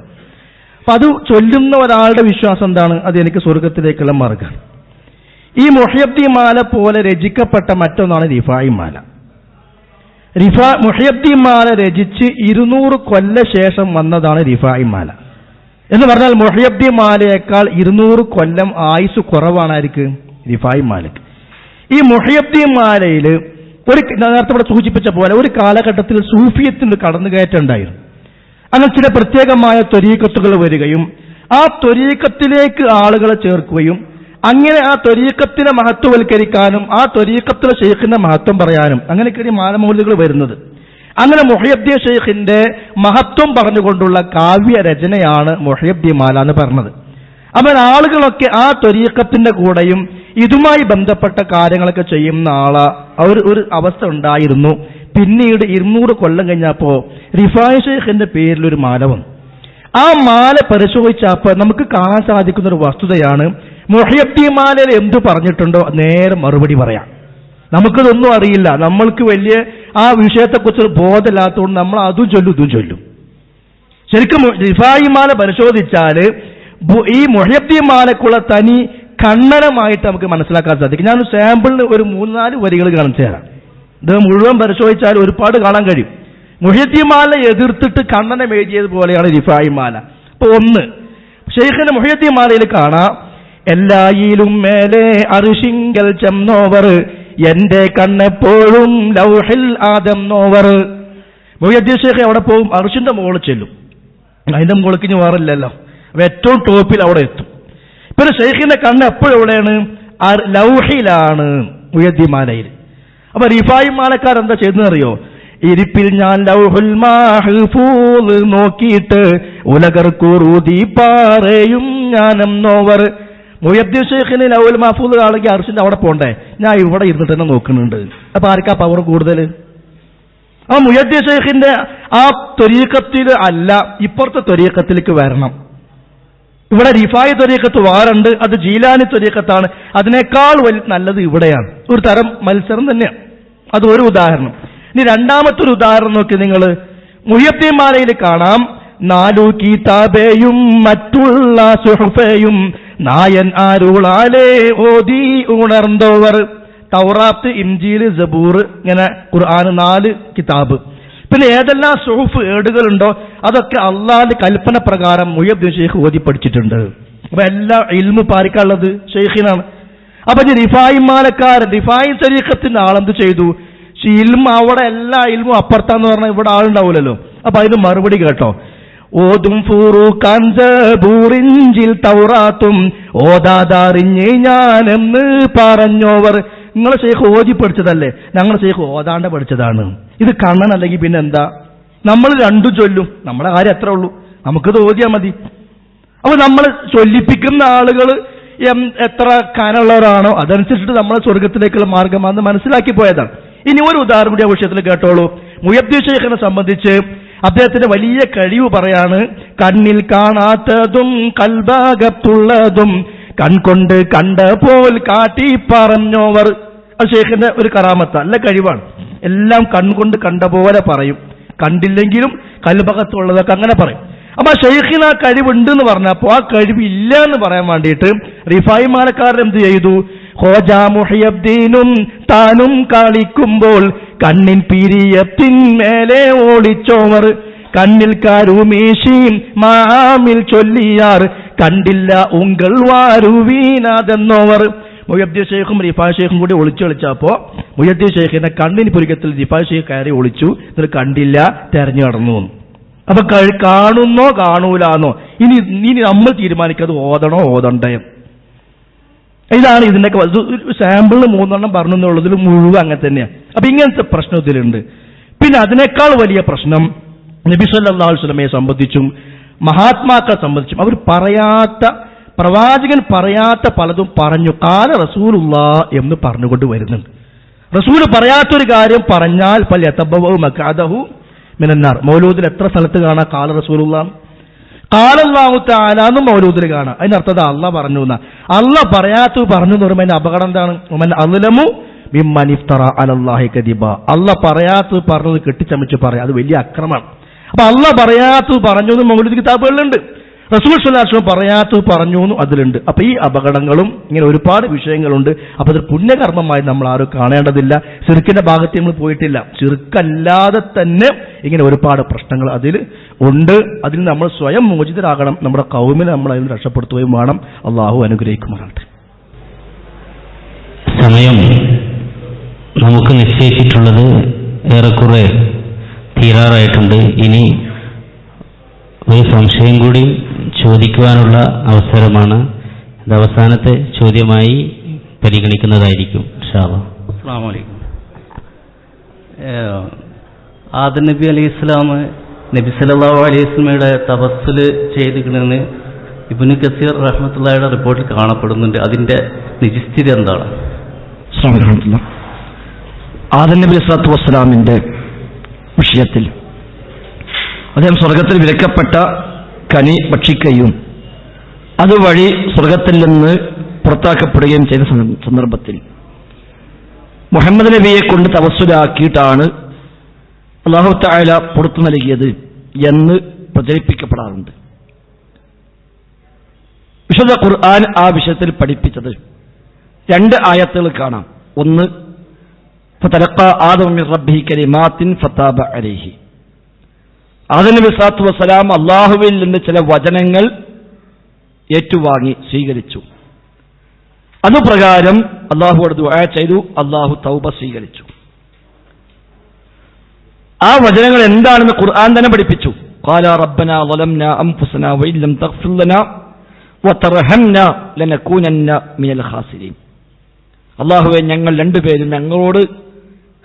അപ്പൊ അത് ചൊല്ലുന്ന ഒരാളുടെ വിശ്വാസം എന്താണ്? അത് എനിക്ക് സ്വർഗത്തിലേക്കുള്ള മാർഗം. ഈ മുഹ്യിദ്ദീൻ മാല പോലെ രചിക്കപ്പെട്ട മറ്റൊന്നാണ് റിഫായി മാല. മുഹ്യിദ്ദീൻ മാല രചിച്ച് 200 കൊല്ല ശേഷം വന്നതാണ് റിഫായി മാല. എന്ന് പറഞ്ഞാൽ മുഹ്യിദ്ദീൻ മാലയേക്കാൾ 200 കൊല്ലം ആയുസ് കുറവാണ് ആർക്ക്? റിഫായി മാലക്ക്. ഈ മുഹ്യിദ്ദീൻ മാലയിൽ നേരത്തെ ഇവിടെ സൂചിപ്പിച്ച പോലെ ഒരു കാലഘട്ടത്തിൽ സൂഫിയത്തിന്റെ കടന്നുകയറ്റം ഉണ്ടായിരുന്നു. അങ്ങനെ ചില പ്രത്യേകമായ ത്വരീഖത്തുകൾ വരികയും ആ ത്വരീഖത്തിലേക്ക് ആളുകളെ ചേർക്കുകയും അങ്ങനെ ആ ത്വരീഖത്തിനെ മഹത്വവൽക്കരിക്കാനും ആ ത്വരീഖത്തിലെ ഷെയ്ഖിന്റെ മഹത്വം പറയാനും അങ്ങനെയൊക്കെ മാലമൗലിദുകൾ വരുന്നത്. അങ്ങനെ മുഹ്യിദ്ദീൻ ഷെയ്ഖിന്റെ മഹത്വം പറഞ്ഞുകൊണ്ടുള്ള കാവ്യരചനയാണ് മുഹ്യിദ്ദീൻ മാല എന്ന് പറഞ്ഞത്. അവൻ ആളുകളൊക്കെ ആ ത്വരീഖത്തിന്റെ കൂടെയും ഇതുമായി ബന്ധപ്പെട്ട കാര്യങ്ങളൊക്കെ ചെയ്യുന്ന ഒരു അവസ്ഥ ഉണ്ടായിരുന്നു. പിന്നീട് 200 കൊല്ലം കഴിഞ്ഞപ്പോ റിഫായി ഷെയ്ഖിന്റെ പേരിൽ ഒരു മാല വന്നു. ആ മാല പരിശോധിച്ചപ്പോൾ നമുക്ക് കാണാൻ സാധിക്കുന്ന ഒരു വസ്തുതയാണ്, മുഹ്യിദ്ദീൻ മാലയിൽ എന്തു പറഞ്ഞിട്ടുണ്ടോ നേരെ മറുപടി പറയാം. നമുക്കിതൊന്നും അറിയില്ല, നമ്മൾക്ക് വലിയ ആ വിഷയത്തെക്കുറിച്ച് ബോധമില്ലാത്തതുകൊണ്ട് നമ്മൾ അതും ചൊല്ലും ഇതും ചൊല്ലും. ശരിക്കും റിഫായി മാല പരിശോധിച്ചാൽ ഈ മുഹ്യിദ്ദീൻ മാലക്കുള്ള തനി ഖണ്ഡനമായിട്ട് നമുക്ക് മനസ്സിലാക്കാൻ സാധിക്കും. ഞാൻ സാമ്പിളിന് ഒരു 3-4 വരികൾ കാണിച്ചു തരാം. ഇത് മുഴുവൻ പരിശോധിച്ചാൽ ഒരുപാട് കാണാൻ കഴിയും. മുഹ്യിദ്ദീൻ മാല എതിർത്തിട്ട് കണ്ണനം എഴുതിയത് പോലെയാണ് റിഫായി മാല. അപ്പൊ ഒന്ന്, ഷെയ്ഖിന്റെ മുഹ്യിദ്ദീൻ മാലയിൽ കാണാം, എല്ലായിലും മേലെ അർശിങ്കൽ ചെന്നോവർ, എന്റെ കണ്ണെപ്പോഴും ലൗഹിൽ ആദം നോവർ. മുഹ്യിദ്ദീൻ ഷെയ്ഖ് എവിടെ പോകും? അർശിന്റെ മുകളിൽ ചെല്ലും. അതിന്റെ മുകളിലേക്ക് ഇനി വേറില്ലല്ലോ. അപ്പൊ ഏറ്റവും ടോപ്പിൽ അവിടെ എത്തും. ഇപ്പൊ ഷെയ്ഖിന്റെ കണ്ണ് എപ്പോഴും എവിടെയാണ്? ലൗഹിലാണ്, മുഹ്യിദ്ദീൻ മാലയിൽ. അപ്പൊ റിഫായി മാലക്കാരെന്താ ചെയ്തെന്നറിയോ? ഇരിപ്പിൽ ഞാൻ ലൗഹുൽ മഹ്ഫൂസ് നോക്കിയിട്ട് ഉലകർക്കുറുതി പാറയും ഞാനും നോവർ. മുഹ്യിദ്ദീൻ ഷെയ്ഖിന് ലൗഹുൽ മഹ്ഫൂസ് ആണെങ്കിൽ അർശിന്റെ അവിടെ പോണ്ടേ, ഞാൻ ഇവിടെ ഇരുന്നിട്ട് തന്നെ നോക്കുന്നുണ്ട്. അപ്പൊ ആർക്കാ പവർ കൂടുതൽ? ആ മുഹ്യിദ്ദീൻ ഷെയ്ഖിന്റെ ആ ത്വരീഖത്തിൽ അല്ല, ഇപ്പുറത്തെ ത്വരീഖത്തിലേക്ക് വരണം. ഇവിടെ റിഫായി ത്വരീഖത്ത് വാറുണ്ട്, അത് ജീലാനി ത്വരീഖത്താണ്. അതിനേക്കാൾ നല്ലത് ഇവിടെയാണ്. ഒരു തരം മത്സരം തന്നെയാണ്. അത് ഒരു ഉദാഹരണം. ഇനി രണ്ടാമത്തെ ഒരു ഉദാഹരണം നോക്കി നിങ്ങൾ. മുഹ്യിദ്ദീൻ മാലയിൽ കാണാം, 4 കിതാബേയും മറ്റുള്ള സുഹഫയും നായൻ ആരുളാലേ ഓതി ഉണർന്നവർ. തൗറാത്ത്, ഇൻജീൽ, സബൂർ, ഇങ്ങനെ ഖുർആൻ 4 കിതാബ്. പിന്നെ ഏതെല്ലാം സുഹഫ് ഏടുകളുണ്ടോ അതൊക്കെ അള്ളാഹിന്റെ കൽപ്പന പ്രകാരം മുഹ്യിദ്ദീൻ ഷെയ്ഖ് ഓതി പഠിച്ചിട്ടുണ്ട്. അപ്പൊ എല്ലാ ഇൽമു പാലിക്കാനുള്ളത് ഷെയ്ഖിനാണ്. അപ്പൊ റിഫായി മാലക്കാരൻ, റിഫായി തരീഖത്തിന്റെ ആളെന്ത് ചെയ്തു? ഇൽമു അവിടെ എല്ലാ ഇൽമും അപ്പുറത്താന്ന് പറഞ്ഞാൽ ഇവിടെ ആളുണ്ടാവില്ലല്ലോ. അപ്പൊ അതിന് മറുപടി കേട്ടോ. ഓതും ഫുറൂഖാൻ സബൂറിഞ്ചിൽ തൗറാത്തും ഓതാതറിഞ്ഞ് ഞാനെന്ന് പറഞ്ഞോവർ. നിങ്ങളെ ഷെയ്ഖ് ഓതി പഠിച്ചതല്ലേ, ഞങ്ങളെ ഷെയ്ഖ് ഓതാണ്ട് പഠിച്ചതാണ്. ഇത് കണ്ണൻ അല്ലെങ്കിൽ പിന്നെ എന്താ? നമ്മൾ രണ്ടും ചൊല്ലും, നമ്മുടെ കാര്യം എത്ര ഉള്ളൂ, നമുക്കിത് ഓതിയാൽ മതി. അപ്പൊ നമ്മൾ ചൊല്ലിപ്പിക്കുന്ന ആളുകൾ എത്ര കനമുള്ളവരാണോ അതനുസരിച്ചിട്ട് നമ്മളെ സ്വർഗത്തിലേക്കുള്ള മാർഗമാണെന്ന് മനസ്സിലാക്കി പോയതാണ്. ഇനി ഒരു ഉദാഹരണം കൂടി ആ വിഷയത്തിൽ കേട്ടോളൂ. മുഹ്യിദ്ദീൻ ഷെയ്ഖിനെ സംബന്ധിച്ച് അദ്ദേഹത്തിന്റെ വലിയ കഴിവ് പറയാണ്. കണ്ണിൽ കാണാത്തതും കൽബാകത്തുള്ളതും കൺകൊണ്ട് കണ്ട പോൽ കാട്ടി പറഞ്ഞോവർ. അത് ഷെയ്ഖിന്റെ ഒരു കറാമത്ത്, നല്ല കഴിവാണ്. എല്ലാം കൺകൊണ്ട് കണ്ട പോലെ പറയും, കണ്ടില്ലെങ്കിലും കൽബകത്തുള്ളതൊക്കെ അങ്ങനെ പറയും. അപ്പൊ ആ ഷെയ്ഖിന് ആ കഴിവുണ്ട് എന്ന് പറഞ്ഞപ്പോ ആ കഴിവ് ഇല്ല എന്ന് പറയാൻ വേണ്ടിയിട്ട് റിഫായി മാലക്കാരൻ എന്ത് ചെയ്തു? ഹോജാ മുഹ്യിദ്ദീനും താനും കളിക്കുമ്പോൾ കണ്ണിൻ പിരിയത്തിന്മേലെ ഓടിച്ചോവർ. കണ്ണിൽ കാരുമീശീം മാമിൽ ചൊല്ലിയാർ കണ്ടില്ല ഉങ്കൾ വാരുവീനാതെന്നോവർ. മുഹ്യിദ്ദീൻ ഷെയ്ഖും റിഫായി ഷെയ്ഖും കൂടി ഒളിച്ചപ്പോ മുഹ്യിദ്ദീൻ ഷെയ്ഖിന്റെ കണ്ണിന് പുരികത്തിൽ റിഫായി ഷെയ്ഖ് കയറി ഒളിച്ചു, എന്നിട്ട് കണ്ടില്ല, തെരഞ്ഞു നടന്നു. അപ്പൊ കാണുന്നോ കാണൂലാന്നോ ഇനി നമ്മൾ തീരുമാനിക്കത് ഓതണോ ഓതണ്ടേ. ഇതാണ് ഇതിന്റെ സാമ്പിളിന് 3 പറഞ്ഞു എന്നുള്ളതിൽ മുഴുവൻ അങ്ങനെ തന്നെയാണ്. അപ്പൊ ഇങ്ങനത്തെ പ്രശ്നം ഇതിലുണ്ട്. പിന്നെ അതിനേക്കാൾ വലിയ പ്രശ്നം നബി സല്ലല്ലാഹു അലൈഹി വസല്ലമയെ സംബന്ധിച്ചും മഹാത്മാക്കളെ സംബന്ധിച്ചും അവർ പറയാത്ത, പ്രവാചകൻ പറയാത്ത പലതും പറഞ്ഞു ഖാല റസൂലുള്ളാഹ് എന്ന് പറഞ്ഞുകൊണ്ട് വരുന്നുണ്ട്. റസൂൽ പറയാത്തൊരു കാര്യം പറഞ്ഞാൽ ഫൽയതബവ്വഉ മഖഅദഹു മിനന്നാർ. മൗലൂദിൽ എത്ര സ്ഥലത്ത് കാണാം ഖാല റസൂലുള്ളാഹ്, ഖാല അല്ലാഹു തആല എന്ന് മൗലൂദിൽ കാണാം. അതിനർത്ഥം അള്ളാഹ് പറഞ്ഞു എന്നാ. അള്ളാഹ് പറയാത്തത് പറഞ്ഞു എന്ന് പറയുമ്പോൾ അതിന്റെ അപകടം എന്താണ്? വമൻ അസ്ലമു മിമ്മൻ ഇഫ്തറ അലല്ലാഹി കദിബ. അള്ളാഹ് പറയാത്തത് പറഞ്ഞത് കെട്ടിച്ചമച്ച് പറയാം, അത് വലിയ അക്രമമാണ്. അപ്പൊ അള്ളാഹ് പറയാത്തത് പറഞ്ഞു എന്ന് മൗലൂദ് കിതാബുകളിലുണ്ട്, റസൂൽ സ്വല്ലല്ലാഹു അലൈഹി വസല്ലം പറയാത്തത് പറഞ്ഞു എന്നും അതിലുണ്ട്. അപ്പൊ ഈ അപകടങ്ങളും ഇങ്ങനെ ഒരുപാട് വിഷയങ്ങളുണ്ട്. അപ്പൊ അത് പുണ്യകർമ്മമായി നമ്മൾ ആരും കാണേണ്ടതില്ല. ശിർക്കിന്റെ ഭാഗത്ത് നമ്മൾ പോയിട്ടില്ല. ശിർക്കല്ലാതെ തന്നെ ഇങ്ങനെ ഒരുപാട് പ്രശ്നങ്ങൾ അതിൽ ഉണ്ട്. അതിൽ നമ്മൾ സ്വയം മോചിതരാകണം. നമ്മുടെ കൗമിനെ നമ്മൾ അതിൽ രക്ഷപ്പെടുത്തുകയും വേണം. അള്ളാഹു അനുഗ്രഹിക്കുമാറാകട്ടെ. സമയം നമുക്ക് നിശ്ചയിച്ചിട്ടുള്ളത് ഏറെക്കുറെ തീരാറായിട്ടുണ്ട്. ഇനി ഒരു സംശയം കൂടി ചോദിക്കുവാനുള്ള അവസരമാണ്. ഇത് അവസാനത്തെ ചോദ്യമായി പരിഗണിക്കുന്നതായിരിക്കും ഇൻഷാ അല്ലാഹ്. അസ്സലാമു അലൈക്കും. ആദം നബി അലൈഹി ഇസ്ലാം നബി സല്ലല്ലാഹു അലൈഹി വസല്ലമയുടെ തവസ്സുൽ ചെയ്തിരിക്കണമെന്ന് ഇബ്നു കസീർ റഹ്മത്തുള്ളാഹിയുടെ റിപ്പോർട്ടിൽ കാണപ്പെടുന്നുണ്ട്. അതിന്റെ നിജസ്ഥിതി എന്താണ്? ആദം നബി സ്വല്ലല്ലാഹു അലൈഹി വസല്ലമിന്റെ വിഷയത്തിൽ അദ്ദേഹം സ്വർഗത്തിൽ വിലക്കപ്പെട്ട കനി ഭക്ഷിക്കുകയും അതുവഴി സ്വർഗത്തിൽ നിന്ന് പുറത്താക്കപ്പെടുകയും ചെയ്ത സന്ദർഭത്തിൽ മുഹമ്മദ് നബിയെ കൊണ്ട് തവസ്സുലാക്കിയിട്ടാണ് അല്ലാഹു തആല പുറത്തു നൽകിയത് എന്ന് പ്രചരിപ്പിക്കപ്പെടാറുണ്ട്. വിശുദ്ധ ഖുർആൻ ആ വിഷയത്തിൽ പഠിപ്പിച്ചത് 2 ആയത്തുകൾ കാണാം. ഒന്ന് ഫതലഖാ ആദമു മിർ റബ്ബിഹി കലിമാത്തിൻ ഫതാബ അലൈഹി. ആദം നബി സ്വല്ലല്ലാഹു അലൈഹി വസല്ലം അള്ളാഹുവിൽ നിന്ന് ചില വചനങ്ങൾ ഏറ്റുവാങ്ങി സ്വീകരിച്ചു. അതുപ്രകാരം അള്ളാഹുവോട് ദുആ ചെയ്തു. അള്ളാഹു തൗബ സ്വീകരിച്ചു. ആ വചനങ്ങൾ എന്താണെന്ന് ഖുർആൻ തന്നെ പഠിപ്പിച്ചു. ഖാല റബ്ബനാ ളലംനാ അൻഫുസനാ വഇല്ലം തഗ്ഫിർ ലനാ വതർഹംനാ ലനകൂനന്ന മിനൽ ഖാസിരീൻ. അള്ളാഹുവേ, ഞങ്ങൾ രണ്ടുപേരും ഞങ്ങളോട്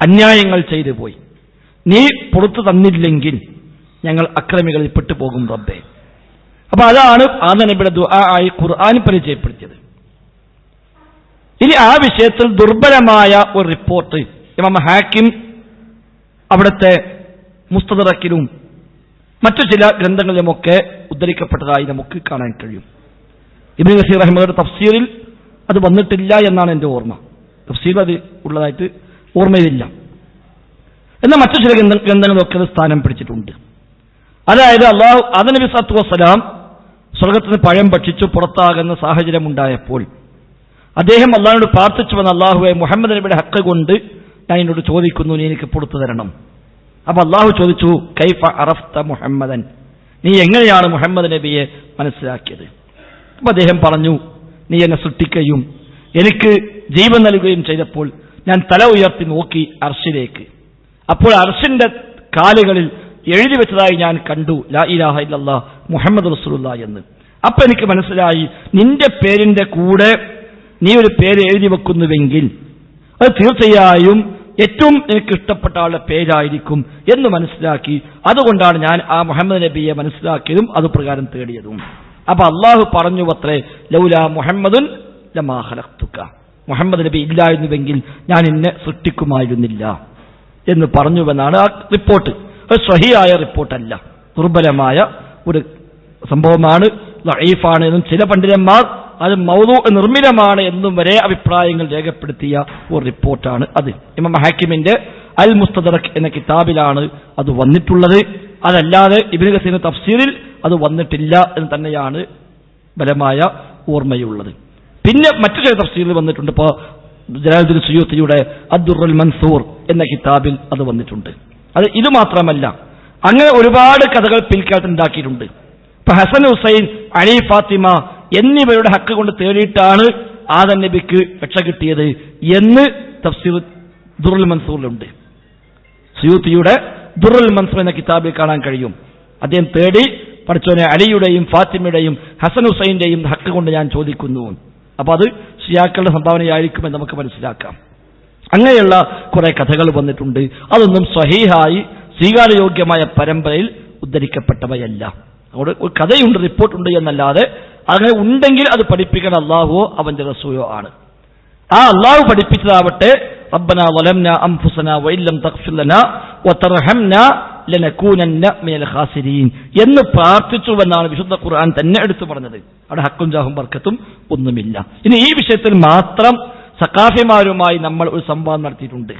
അന്യായങ്ങൾ ചെയ്തു പോയി. നീ പുറത്തു തന്നില്ലെങ്കിൽ ഞങ്ങൾ അക്രമികളിൽ പെട്ടുപോകും റബ്ബേ. അപ്പൊ അതാണ് ആദം നബിയുടെ ദുആ ആയി ഖുർആൻ പരിചയപ്പെടുത്തിയത്. ഇനി ആ വിഷയത്തിൽ ദുർബലമായ ഒരു റിപ്പോർട്ട് ഇമാം ഹാക്കിം അവിടുത്തെ മുസ്തദറക്കിലും മറ്റു ചില ഗ്രന്ഥങ്ങളിലുമൊക്കെ ഉദ്ധരിക്കപ്പെട്ടതായി നമുക്ക് കാണാൻ കഴിയും. ഇബ്നു കസീർ റഹിമഹുള്ളാഹുവിന്റെ തഫ്സീറിൽ അത് വന്നിട്ടില്ല എന്നാണ് എൻ്റെ ഓർമ്മ. തഫ്സീർ അത് ഉള്ളതായിട്ട് ഓർമ്മയിലില്ല. എന്നാൽ മറ്റു ചില ഗ്രന്ഥങ്ങളൊക്കെ അത് സ്ഥാനം പിടിച്ചിട്ടുണ്ട്. അതായത് ആദം നബി സ്വല്ലല്ലാഹു അലൈഹി വസല്ലം സ്വർഗത്തിന് പഴം ഭക്ഷിച്ചു പുറത്താകുന്ന സാഹചര്യം ഉണ്ടായപ്പോൾ അദ്ദേഹം അള്ളാഹുവിനോട് പ്രാർത്ഥിച്ചു വന്ന അള്ളാഹുവെ, മുഹമ്മദ് നബിയുടെ ഹക്ക് കൊണ്ട് ഞാൻ എന്നോട് ചോദിക്കുന്നു, നീ എനിക്ക് പുറത്തു തരണം. അപ്പൊ അള്ളാഹു ചോദിച്ചു, കൈഫ അറഫ്ത മുഹമ്മദൻ, നീ എങ്ങനെയാണ് മുഹമ്മദ് നബിയെ മനസ്സിലാക്കിയത്? അപ്പൊ അദ്ദേഹം പറഞ്ഞു, നീ എന്നെ സൃഷ്ടിക്കുകയും എനിക്ക് ജീവൻ നൽകുകയും ചെയ്തപ്പോൾ ഞാൻ തല ഉയർത്തി നോക്കി അർശിലേക്ക്. അപ്പോൾ അർശിന്റെ കാലുകളിൽ എഴുതി വെച്ചതായി ഞാൻ കണ്ടു, ലാ ഇലാഹ ഇല്ലല്ലാഹ് മുഹമ്മദ് റസൂലുള്ളാഹി എന്ന്. അപ്പൊ എനിക്ക് മനസ്സിലായി, നിന്റെ പേരിന്റെ കൂടെ നീ ഒരു പേര് എഴുതി വെക്കുന്നുവെങ്കിൽ അത് തീർച്ചയായും ഏറ്റവും എനിക്ക് ഇഷ്ടപ്പെട്ട ആളുടെ പേരായിരിക്കും എന്ന് മനസ്സിലാക്കി. അതുകൊണ്ടാണ് ഞാൻ ആ മുഹമ്മദ് നബിയെ മനസ്സിലാക്കിയതും അതുപ്രകാരം തേടിയതും. അപ്പൊ അള്ളാഹു പറഞ്ഞു അത്രേ, ലൗലാ മുഹമ്മദുൻ ലമാ ഖലഖ്തുക, മുഹമ്മദ് നബി ഇല്ലായിരുന്നുവെങ്കിൽ ഞാൻ എന്നെ സൃഷ്ടിക്കുമായിരുന്നില്ല എന്ന് പറഞ്ഞുവെന്നാണ് ആ റിപ്പോർട്ട്. അത് സ്വഹീഹായ റിപ്പോർട്ടല്ല, ദുർബലമായ ഒരു സംഭവമാണ്, ദഈഫാണ് എന്നും ചില പണ്ഡിതന്മാർ അത് മൗദൂ നിർമ്മിതമാണ് എന്നും വരെ അഭിപ്രായങ്ങൾ രേഖപ്പെടുത്തിയ ഒരു റിപ്പോർട്ടാണ് അത്. ഇമാം ഹാക്കിമിന്റെ അൽ മുസ്തദറക് എന്ന കിതാബിലാണ് അത് വന്നിട്ടുള്ളത്. അതല്ലാതെ ഇബ്നു കസീറിന്റെ തഫ്സീറിൽ അത് വന്നിട്ടില്ല എന്ന് തന്നെയാണ് ബലമായ ഓർമ്മയുള്ളത്. പിന്നെ മറ്റു ചില തഫ്സീറിൽ വന്നിട്ടുണ്ട്. ഇപ്പോൾ ജലാലുദ്ദീൻ സുയൂത്തിയുടെ അദ്ദുറുൽ മൻസൂർ എന്ന കിതാബിൽ അത് വന്നിട്ടുണ്ട്. അത് ഇത് മാത്രമല്ല, അങ്ങനെ ഒരുപാട് കഥകൾ പിൽക്കാലത്ത് ഉണ്ടാക്കിയിട്ടുണ്ട്. ഇപ്പൊ ഹസൻ, ഹുസൈൻ, അലി, ഫാത്തിമ എന്നിവരുടെ ഹക്ക് കൊണ്ട് തേടിയിട്ടാണ് ആദം നബിക്ക് രക്ഷ കിട്ടിയത് എന്ന് തഫ്സീർ ദുറുൽ മൻസൂറിലുണ്ട്. സുയൂത്തിയുടെ ദുറുൽ മൻസൂർ എന്ന കിതാബിൽ കാണാൻ കഴിയും. അദ്ദേഹം തേടി, പഠിച്ചോനെ അലിയുടെയും ഫാത്തിമയുടെയും ഹസൻ ഹുസൈന്റെയും ഹക്ക് കൊണ്ട് ഞാൻ ചോദിക്കുന്നു. അപ്പൊ അത് ഷിയാക്കളുടെ സംഭാവനയായിരിക്കുമെന്ന് നമുക്ക് മനസ്സിലാക്കാം. അങ്ങനെയുള്ള കുറെ കഥകൾ വന്നിട്ടുണ്ട്. അതൊന്നും സ്വഹീഹായി സ്വീകാര്യയോഗ്യമായ പരമ്പരയിൽ ഉദ്ധരിക്കപ്പെട്ടവയല്ല. അവിടെ ഒരു കഥയുണ്ട്, റിപ്പോർട്ടുണ്ട് എന്നല്ലാതെ അങ്ങനെ ഉണ്ടെങ്കിൽ അത് പഠിപ്പിക്കാൻ അള്ളാഹുവോ അവന്റെ റസൂലോ ആണ്. ആ അള്ളാഹു പഠിപ്പിച്ചതാവട്ടെ, റബ്ബനാ ളലംനാ അൻഫുസനാ വഇല്ലം തഗ്ഫിർ ലനാ വതർഹംനാ ലനകൂനന്ന മിനൽ ഖാസിരീൻ എന്ന് പ്രാർത്ഥിച്ചുവെന്നാണ് വിശുദ്ധ ഖുർആൻ തന്നെ എടുത്തു പറഞ്ഞത്. അവിടെ ഹക്കും ജാഹും ബർക്കത്തും ഒന്നുമില്ല. ഇനി ഈ വിഷയത്തിൽ മാത്രം സഖാഫിമാരുമായി നമ്മൾ ഒരു സംവാദം നടത്തിയിട്ടുണ്ട്.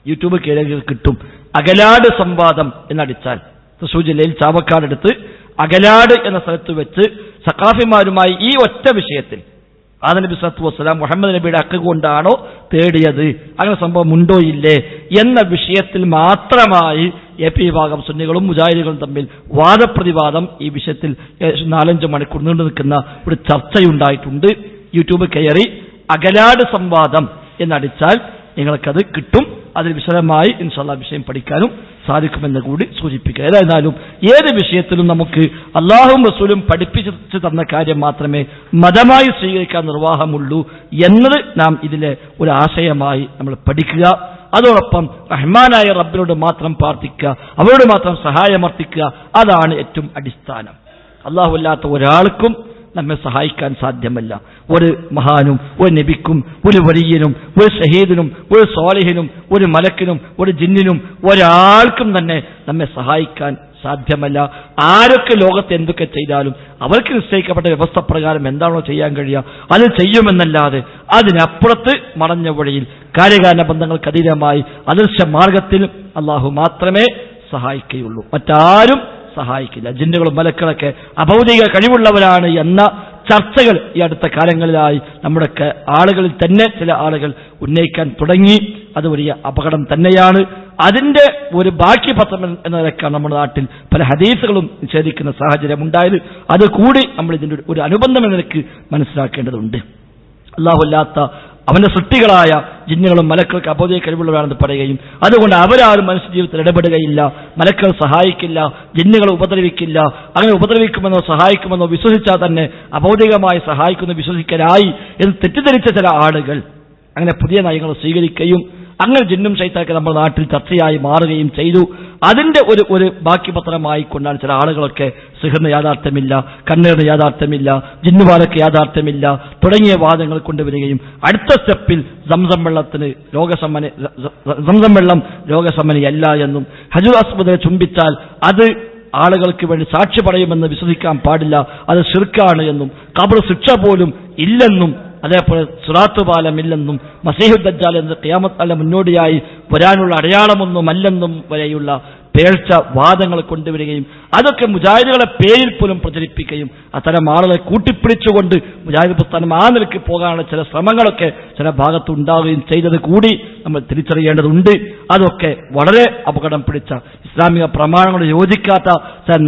യൂട്യൂബ് കേരളത്തിൽ കിട്ടും. അകലാട് സംവാദം എന്നടിച്ചാൽ തൃശ്ശൂർ ജില്ലയിൽ ചാവക്കാടടുത്ത് അകലാട് എന്ന സ്ഥലത്ത് വെച്ച് സഖാഫിമാരുമായി ഈ ഒറ്റ വിഷയത്തിൽ ആദം നബി സ്വല്ലല്ലാഹു അലൈഹി വസല്ലം മുഹമ്മദ് നബിയുടെ ഹക്ക് കൊണ്ടാണോ തേടിയത്, അങ്ങനെ സംഭവം ഉണ്ടോ ഇല്ലേ എന്ന വിഷയത്തിൽ മാത്രമായി എ പി വിഭാഗം സുന്നികളും മുജാഹിദുകളും തമ്മിൽ വാദപ്രതിവാദം ഈ വിഷയത്തിൽ 4-5 മണിക്കൂർ നീണ്ടു നിൽക്കുന്ന ഒരു ചർച്ചയുണ്ടായിട്ടുണ്ട്. യൂട്യൂബ് കയറി അകലാട് സംവാദം എന്നടിച്ചാൽ നിങ്ങൾക്കത് കിട്ടും. അതിൽ വിശദമായി ഇൻഷാല്ലാ വിഷയം പഠിക്കാനും സാധിക്കുമെന്ന് കൂടി സൂചിപ്പിക്കുക. ഏതായിരുന്നാലും ഏത് വിഷയത്തിലും നമുക്ക് അള്ളാഹുവും റസൂലും പഠിപ്പിച്ചു തന്ന കാര്യം മാത്രമേ മതമായി സ്വീകരിക്കാൻ നിർവാഹമുള്ളൂ എന്നത് നാം ഇതിലെ ഒരു ആശയമായി നമ്മൾ പഠിക്കുക. അതോടൊപ്പം റഹ്മാനായ റബ്ബിനോട് മാത്രം പ്രാർത്ഥിക്കുക, അവരോട് മാത്രം സഹായമർത്ഥിക്കുക. അതാണ് ഏറ്റവും അടിസ്ഥാനം. അള്ളാഹു അല്ലാത്ത ഒരാൾക്കും നമ്മെ സഹായിക്കാൻ സാധ്യമല്ല. ഒരു മഹാനും ഒരു നബിക്കും ഒരു വലിയനും ഒരു ഷഹീദിനും ഒരു സ്വാലിഹിനും ഒരു മലക്കിനും ഒരു ജിന്നിനും ഒരാൾക്കും തന്നെ നമ്മെ സഹായിക്കാൻ സാധ്യമല്ല. ആരൊക്കെ ലോകത്ത് എന്തൊക്കെ ചെയ്താലും അവർക്ക് നിശ്ചയിക്കപ്പെട്ട വ്യവസ്ഥ പ്രകാരം എന്താണോ ചെയ്യാൻ കഴിയുക അത് ചെയ്യുമെന്നല്ലാതെ അതിനപ്പുറത്ത് മറഞ്ഞ വഴിയിൽ കാര്യകാരണ ബന്ധങ്ങൾക്ക് അതീതമായി അദൃശ്യ മാർഗത്തിൽ അള്ളാഹു മാത്രമേ സഹായിക്കുകയുള്ളൂ, മറ്റാരും സഹായിക്കില്ല. ജിന്നുകളും മലക്കളൊക്കെ അഭൗതിക കഴിവുള്ളവരാണ് എന്ന ചർച്ചകൾ ഈ അടുത്ത കാലങ്ങളിലായി നമ്മുടെ ആളുകളിൽ തന്നെ ചില ആളുകൾ ഉന്നയിക്കാൻ തുടങ്ങി. അത് വലിയ അപകടം തന്നെയാണ്. അതിന്റെ ഒരു ബാക്കി പത്രം എന്ന നിലക്കാണ് നമ്മുടെ നാട്ടിൽ പല ഹദീസുകളും നിഷേധിക്കുന്ന സാഹചര്യം ഉണ്ടായത്. അത് കൂടി നമ്മൾ ഇതിന്റെ ഒരു അനുബന്ധം എന്ന നിലക്ക് മനസ്സിലാക്കേണ്ടതുണ്ട്. അല്ലാഹുവല്ലാത്ത അവന്റെ സൃഷ്ടികളായ ജിന്നുകളും മലക്കൾക്ക് അബോധ കഴിവുള്ളവരാണെന്ന് പറയുകയും അതുകൊണ്ട് അവരാരും മനുഷ്യ ജീവിതത്തിൽ ഇടപെടുകയില്ല, മലക്കൾ സഹായിക്കില്ല, ജിന്നുകളെ ഉപദ്രവിക്കില്ല, അങ്ങനെ ഉപദ്രവിക്കുമെന്നോ സഹായിക്കുമെന്നോ വിശ്വസിച്ചാൽ തന്നെ അബൗദ്ധികമായി സഹായിക്കുന്നു വിശ്വസിക്കലായി എന്ന് തെറ്റിദ്ധരിച്ച ചില ആളുകൾ അങ്ങനെ പുതിയ നയങ്ങൾ സ്വീകരിക്കുകയും അങ്ങനെ ജിന്നും ശൈത്താനൊക്കെ നമ്മുടെ നാട്ടിൽ ചർച്ചയായി മാറുകയും ചെയ്തു. അതിന്റെ ഒരു ബാക്കി പത്രമായി കൊണ്ടാണ് ചില ആളുകളൊക്കെ സിഹറിന് യാഥാർത്ഥ്യമില്ല, കണ്ണീറിന് യാഥാർത്ഥ്യമില്ല, ജിന്നുപാലക്ക് യാഥാർത്ഥ്യമില്ല തുടങ്ങിയ വാദങ്ങൾ കൊണ്ടുവരികയും അടുത്ത സ്റ്റെപ്പിൽ സംസം വെള്ളം രോഗസമ്മനയല്ല എന്നും ഹജുർ അസ്വദിനെ ചുംബിച്ചാൽ അത് ആളുകൾക്ക് വേണ്ടി സാക്ഷി പറയുമെന്ന് വിശ്വസിക്കാൻ പാടില്ല, അത് ശിർക്കാണ് എന്നും ഖബർ ശിക്ഷ പോലും ഇല്ലെന്നും അതേപോലെ സിറാത്ത് പാലമില്ലെന്നും മസീഹു ദജ്ജാൽ എന്ന ഖിയാമത്ത് അല്ല മുന്നോടിയായി വരാനുള്ള അടയാളമൊന്നുമല്ലെന്നും വരെയുള്ള പേഴ്ച വാദങ്ങൾ കൊണ്ടുവരികയും അതൊക്കെ മുജാഹിദുകളെ പേരിൽ പോലും പ്രചരിപ്പിക്കുകയും അത്തരം ആളുകളെ കൂട്ടിപ്പിടിച്ചുകൊണ്ട് മുജാഹിദ് പ്രസ്ഥാനം ആ നിലയ്ക്ക് പോകാനുള്ള ചില ശ്രമങ്ങളൊക്കെ ചില ഭാഗത്തുണ്ടാവുകയും ചെയ്തത് കൂടി നമ്മൾ തിരിച്ചറിയേണ്ടതുണ്ട്. അതൊക്കെ വളരെ അപകടം പിടിച്ച ഇസ്ലാമിക പ്രമാണങ്ങളോട് യോജിക്കാത്ത ചില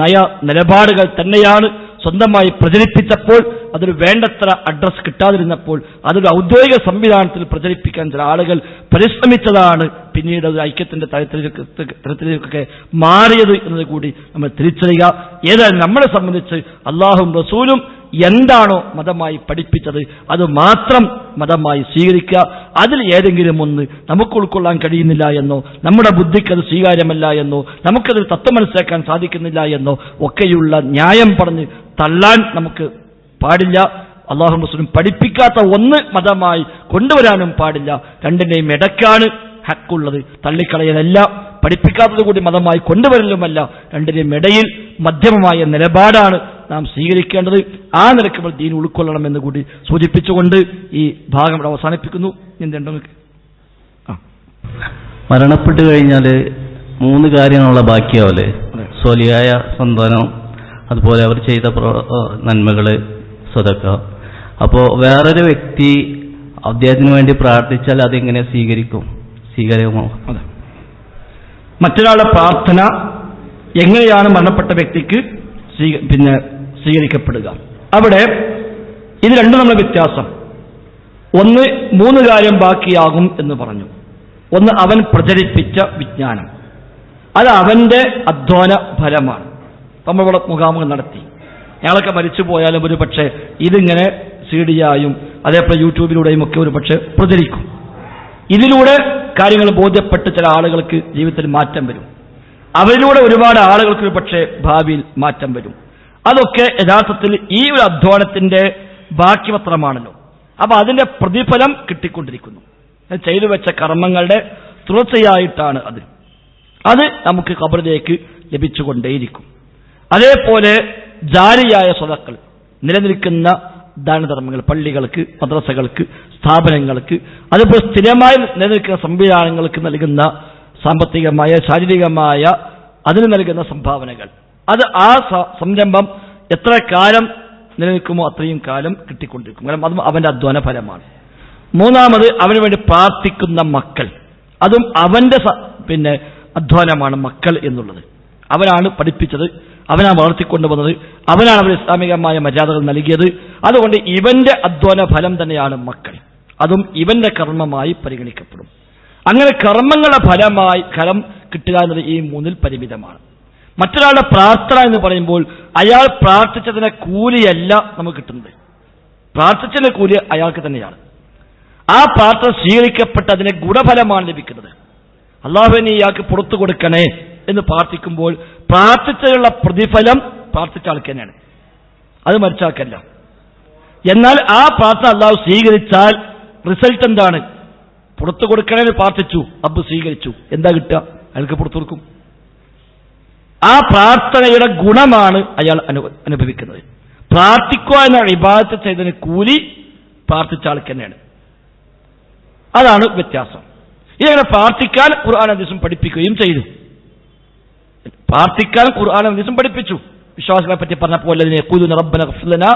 നിലപാടുകൾ തന്നെയാണ്. സ്വന്തമായി പ്രചരിപ്പിച്ചപ്പോൾ അതൊരു വേണ്ടത്ര അഡ്രസ് കിട്ടാതിരുന്നപ്പോൾ അതൊരു ഔദ്യോഗിക സംവിധാനത്തിൽ പ്രചരിപ്പിക്കാൻ ചില ആളുകൾ പരിശ്രമിച്ചതാണ് പിന്നീട് അത് ഐക്യത്തിന്റെ തരത്തിലേക്കൊക്കെ മാറിയത് എന്നത് കൂടി നമ്മൾ തിരിച്ചറിയുക. ഏതായാലും നമ്മളെ സംബന്ധിച്ച് അള്ളാഹും റസൂലും എന്താണോ മതമായി പഠിപ്പിച്ചത് അത് മാത്രം മതമായി സ്വീകരിക്കുക. അതിൽ ഏതെങ്കിലും ഒന്ന് നമുക്ക് ഉൾക്കൊള്ളാൻ കഴിയുന്നില്ല എന്നോ നമ്മുടെ ബുദ്ധിക്ക് അത് സ്വീകാര്യമല്ല എന്നോ നമുക്കത് തത്വം മനസ്സിലാക്കാൻ സാധിക്കുന്നില്ല എന്നോ ഒക്കെയുള്ള ന്യായം പറഞ്ഞ് തള്ളാൻ നമുക്ക് പാടില്ല. അള്ളാഹു റസൂലും പഠിപ്പിക്കാത്ത ഒന്ന് മതമായി കൊണ്ടുവരാനും പാടില്ല. രണ്ടിന്റെയും ഇടയ്ക്കാണ് ഹക്കുള്ളത്. തള്ളിക്കളയലല്ല, പഠിപ്പിക്കാത്തത് കൂടി മതമായി കൊണ്ടുവരലുമല്ല. രണ്ടിന്റെയും ഇടയിൽ മധ്യമമായ നിലപാടാണ് നാം സ്വീകരിക്കേണ്ടത്. ആ നിലയ്ക്ക് നമ്മൾ ദീൻ ഉൾക്കൊള്ളണമെന്ന് കൂടി സൂചിപ്പിച്ചുകൊണ്ട് ഈ ഭാഗം ഇവിടെ അവസാനിപ്പിക്കുന്നു. എന്തുണ്ടോ മരണപ്പെട്ടു കഴിഞ്ഞാൽ 3 കാര്യങ്ങളുള്ള ബാക്കിയാവല്ലേ? സ്വലിയായ സന്താനം, അതുപോലെ അവർ ചെയ്ത നന്മകള്, സദക്ക. അപ്പോൾ വേറൊരു വ്യക്തി അദ്ദേഹത്തിന് വേണ്ടി പ്രാർത്ഥിച്ചാൽ അതെങ്ങനെ സ്വീകരിക്കുമോ? അതെ, മറ്റൊരാളുടെ പ്രാർത്ഥന എങ്ങനെയാണ് മരണപ്പെട്ട വ്യക്തിക്ക് സ്വീകരിക്കപ്പെടുക? അവിടെ ഇത് രണ്ടും നമ്മൾ വ്യത്യാസം. ഒന്ന് 3 കാര്യം ബാക്കിയാകും എന്ന് പറഞ്ഞു. ഒന്ന് അവൻ പ്രചരിപ്പിച്ച വിജ്ഞാനം, അത് അവന്റെ അധ്വാന ഫലമാണ്. നമ്മളിവിടെ മുഖാമുഖം നടത്തി, ഞങ്ങളൊക്കെ മരിച്ചു പോയാലും ഒരു പക്ഷേ ഇതിങ്ങനെ CD-യായും അതേപോലെ യൂട്യൂബിലൂടെയും ഒക്കെ ഒരു പക്ഷേ പ്രചരിക്കും. ഇതിലൂടെ കാര്യങ്ങൾ ബോധ്യപ്പെട്ട് ചില ആളുകൾക്ക് ജീവിതത്തിൽ മാറ്റം വരും. അവരിലൂടെ ഒരുപാട് ആളുകൾക്ക് ഒരു പക്ഷേ ഭാവിയിൽ മാറ്റം വരും. അതൊക്കെ യഥാർത്ഥത്തിൽ ഈ ഒരു അധ്വാനത്തിന്റെ ബാക്കി പത്രമാണല്ലോ. അപ്പൊ അതിന്റെ പ്രതിഫലം കിട്ടിക്കൊണ്ടിരിക്കുന്നു. ചെയ്തു വെച്ച കർമ്മങ്ങളുടെ തുടർച്ചയായിട്ടാണ് അത് നമുക്ക് ഖബറിലേക്ക് ലഭിച്ചുകൊണ്ടേയിരിക്കും. അതേപോലെ ജാരിയായ സ്വതക്കൾ, നിലനിൽക്കുന്ന ദാനധർമ്മങ്ങൾ, പള്ളികൾക്ക്, മദ്രസകൾക്ക്, സ്ഥാപനങ്ങൾക്ക്, അതുപോലെ സ്ഥിരമായി നിലനിൽക്കുന്ന സംവിധാനങ്ങൾക്ക് നൽകുന്ന സാമ്പത്തികമായ ശാരീരികമായ അതിന് നൽകുന്ന സംഭാവനകൾ, അത് ആ സംരംഭം എത്ര കാലം നിലനിൽക്കുമോ അത്രയും കാലം കിട്ടിക്കൊണ്ടിരിക്കും. കാരണം അതും അവന്റെ അധ്വാന ഫലമാണ്. മൂന്നാമത് അവന് വേണ്ടി പ്രാർത്ഥിക്കുന്ന മക്കൾ, അതും അവന്റെ അധ്വാനമാണ് മക്കൾ എന്നുള്ളത്. അവനാണ് പഠിപ്പിച്ചത്, അവനാണ് വളർത്തിക്കൊണ്ടുവന്നത്, അവനാണ് അവർ ഇസ്ലാമികമായ മര്യാദകൾ നൽകിയത്. അതുകൊണ്ട് ഇവന്റെ അധ്വാന ഫലം തന്നെയാണ് മക്കൾ, അതും ഇവന്റെ കർമ്മമായി പരിഗണിക്കപ്പെടും. അങ്ങനെ കർമ്മങ്ങളുടെ ഫലം കിട്ടുക എന്നത് ഈ 3-ൽ പരിമിതമാണ്. മറ്റൊരാളുടെ പ്രാർത്ഥന എന്ന് പറയുമ്പോൾ അയാൾ പ്രാർത്ഥിച്ചതിന്റെ കൂലിയല്ല നമുക്ക് കിട്ടുന്നത്, പ്രാർത്ഥിച്ചതിന്റെ കൂലി അയാൾക്ക് തന്നെയാണ്. ആ പ്രാർത്ഥന സ്വീകരിക്കപ്പെട്ടതിന്റെ ഗുണഫലമാണ് ലഭിക്കുന്നത്. അള്ളാഹുവിനെ ഇയാൾക്ക് പുറത്തു കൊടുക്കണേ എന്ന് പ്രാർത്ഥിക്കുമ്പോൾ പ്രാർത്ഥിച്ചതിനുള്ള പ്രതിഫലം പ്രാർത്ഥിച്ച ആൾക്ക് തന്നെയാണ്, അത് മരിച്ചാൾക്കല്ല. എന്നാൽ ആ പ്രാർത്ഥന അള്ളാഹു സ്വീകരിച്ചാൽ റിസൾട്ട് എന്താണ്? പുറത്തു കൊടുക്കണേന്ന് പ്രാർത്ഥിച്ചു, റബ്ബ് സ്വീകരിച്ചു, എന്താ കിട്ടുക? അയാൾക്ക് പുറത്തു കൊടുക്കും. ആ പ്രാർത്ഥനയുടെ ഗുണമാണ് അയാൾ അനുഭവിക്കുന്നത്. പ്രാർത്ഥിക്കുക എന്ന ഇബാദത്ത് ചെയ്തതിന് കൂലി പ്രാർത്ഥിച്ച ആൾക്ക് തന്നെയാണ്. അതാണ് വ്യത്യാസം. ഇതങ്ങനെ പ്രാർത്ഥിക്കാൻ ഖുർആൻ ഹദീസും പഠിപ്പിക്കുകയും ചെയ്തു. പ്രാർത്ഥിക്കാൻ ഖുർആൻ ഹദീസും പഠിപ്പിച്ചു. വിശ്വാസികളെ പറ്റി പറഞ്ഞപ്പോൾ റബ്ബന ഗ്ഫിർ ലനാ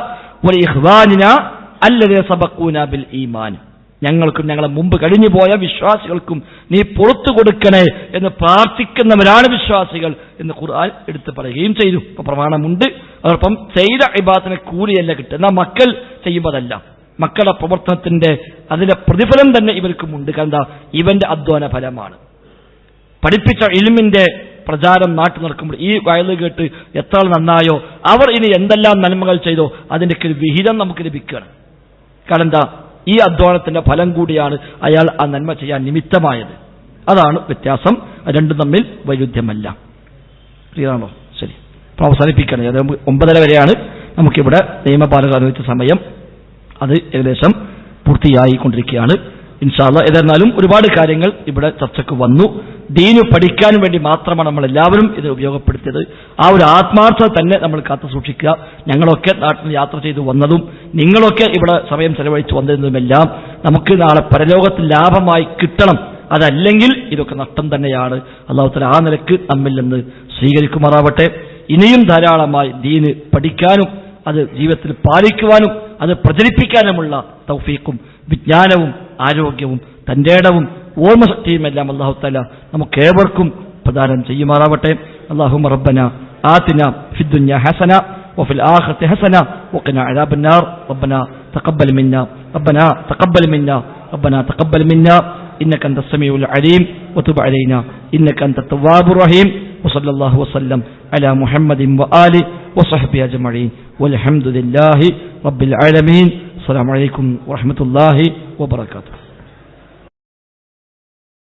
വലിഇഖ്വാനിനാ അല്ലദീന സബഖൂനാ ബിൽ ഈമാൻ, ഞങ്ങൾക്കും ഞങ്ങളെ മുമ്പ് കഴിഞ്ഞു പോയ വിശ്വാസികൾക്കും നീ പുറത്തു കൊടുക്കണേ എന്ന് പ്രാർത്ഥിക്കുന്നവരാണ് വിശ്വാസികൾ എന്ന് ഖുർആൻ എടുത്തു പറയുകയും ചെയ്തു. ഇപ്പൊ പ്രമാണമുണ്ട്. അതോടൊപ്പം ചെയ്ത ഇബാദത്തിന് കൂലിയല്ല കിട്ടുക. എന്നാൽ മക്കൾ ചെയ്യുമ്പോഴല്ല, മക്കളുടെ പ്രവർത്തനത്തിന്റെ അതിന്റെ പ്രതിഫലം തന്നെ ഇവർക്കുമുണ്ട്. കാരണം ഇവന്റെ അധ്വാന ഫലമാണ്. പഠിപ്പിച്ച ഇൽമിന്റെ പ്രചാരം നാട്ടു നടക്കുമ്പോൾ ഈ വയല് കേട്ട് എത്ര നന്നായോ അവർ ഇനി എന്തെല്ലാം നന്മകൾ ചെയ്തോ അതിന്റെ ഒരു വിഹിതം നമുക്ക് ലഭിക്കണം. കാരണം എന്താ, ഈ അധ്വാനത്തിന്റെ ഫലം കൂടിയാണ് അയാൾ ആ നന്മ ചെയ്യാൻ നിമിത്തമായത്. അതാണ് വ്യത്യാസം. രണ്ടും തമ്മിൽ വൈരുദ്ധ്യമല്ല. ക്ലിയറാണോ? ശരി, അപ്പോൾ അവസാനിപ്പിക്കണം. അത് 9:30 വരെയാണ് നമുക്കിവിടെ നിയമപാലകർ അനുവദിച്ച സമയം. അത് ഏകദേശം പൂർത്തിയായിക്കൊണ്ടിരിക്കുകയാണ്. ഇൻഷാ അല്ലാഹ് ഏതായിരുന്നാലും ഒരുപാട് കാര്യങ്ങൾ ഇവിടെ ചർച്ചയ്ക്ക് വന്നു. ദീന് പഠിക്കാൻ വേണ്ടി മാത്രമാണ് നമ്മൾ എല്ലാവരും ഇത് ഉപയോഗപ്പെടുത്തിയത്. ആ ഒരു ആത്മാർത്ഥത തന്നെ നമ്മൾ കാത്തു സൂക്ഷിക്കുക. ഞങ്ങളൊക്കെ നാട്ടിൽ യാത്ര ചെയ്തു വന്നതും നിങ്ങളൊക്കെ ഇവിടെ സമയം ചെലവഴിച്ചു വന്നിരുന്നതുമെല്ലാം നമുക്ക് നാളെ പരലോകത്തിൽ ലാഭമായി കിട്ടണം. അതല്ലെങ്കിൽ ഇതൊക്കെ നഷ്ടം തന്നെയാണ്. അല്ലാഹു തആല ആ നിലക്ക് നമ്മിൽ നിന്ന് സ്വീകരിക്കുമാറാവട്ടെ. ഇനിയും ധാരാളമായി ദീന് പഠിക്കാനും അത് ജീവിതത്തിൽ പാലിക്കുവാനും അത് പ്രചരിപ്പിക്കാനുമുള്ള തൗഫീഖും വിജ്ഞാനവും ആരോഗ്യവും തന്റേടവും ഓർമ്മശക്തിയുമെല്ലാം അല്ലാഹു തആല നമുക്കേവർക്കും പ്രദാനം ചെയ്യുമാറാവട്ടെ. അല്ലാഹുമ്മ റബ്ബന ആതിന ഫിദ്ദുനിയ ഹസന വഫിൽ ആഖിറതി ഹസന വഖിന അദാബന്നാർ. റബ്ബന തഖബ്ബൽ മിന്നാ إنك أنت السميع العليم وتب علينا إنك أنت التواب الرحيم وصلى الله وسلم على محمد وآله وصحبه أجمعين والحمد لله رب العالمين. السلام عليكم ورحمة الله وبركاته.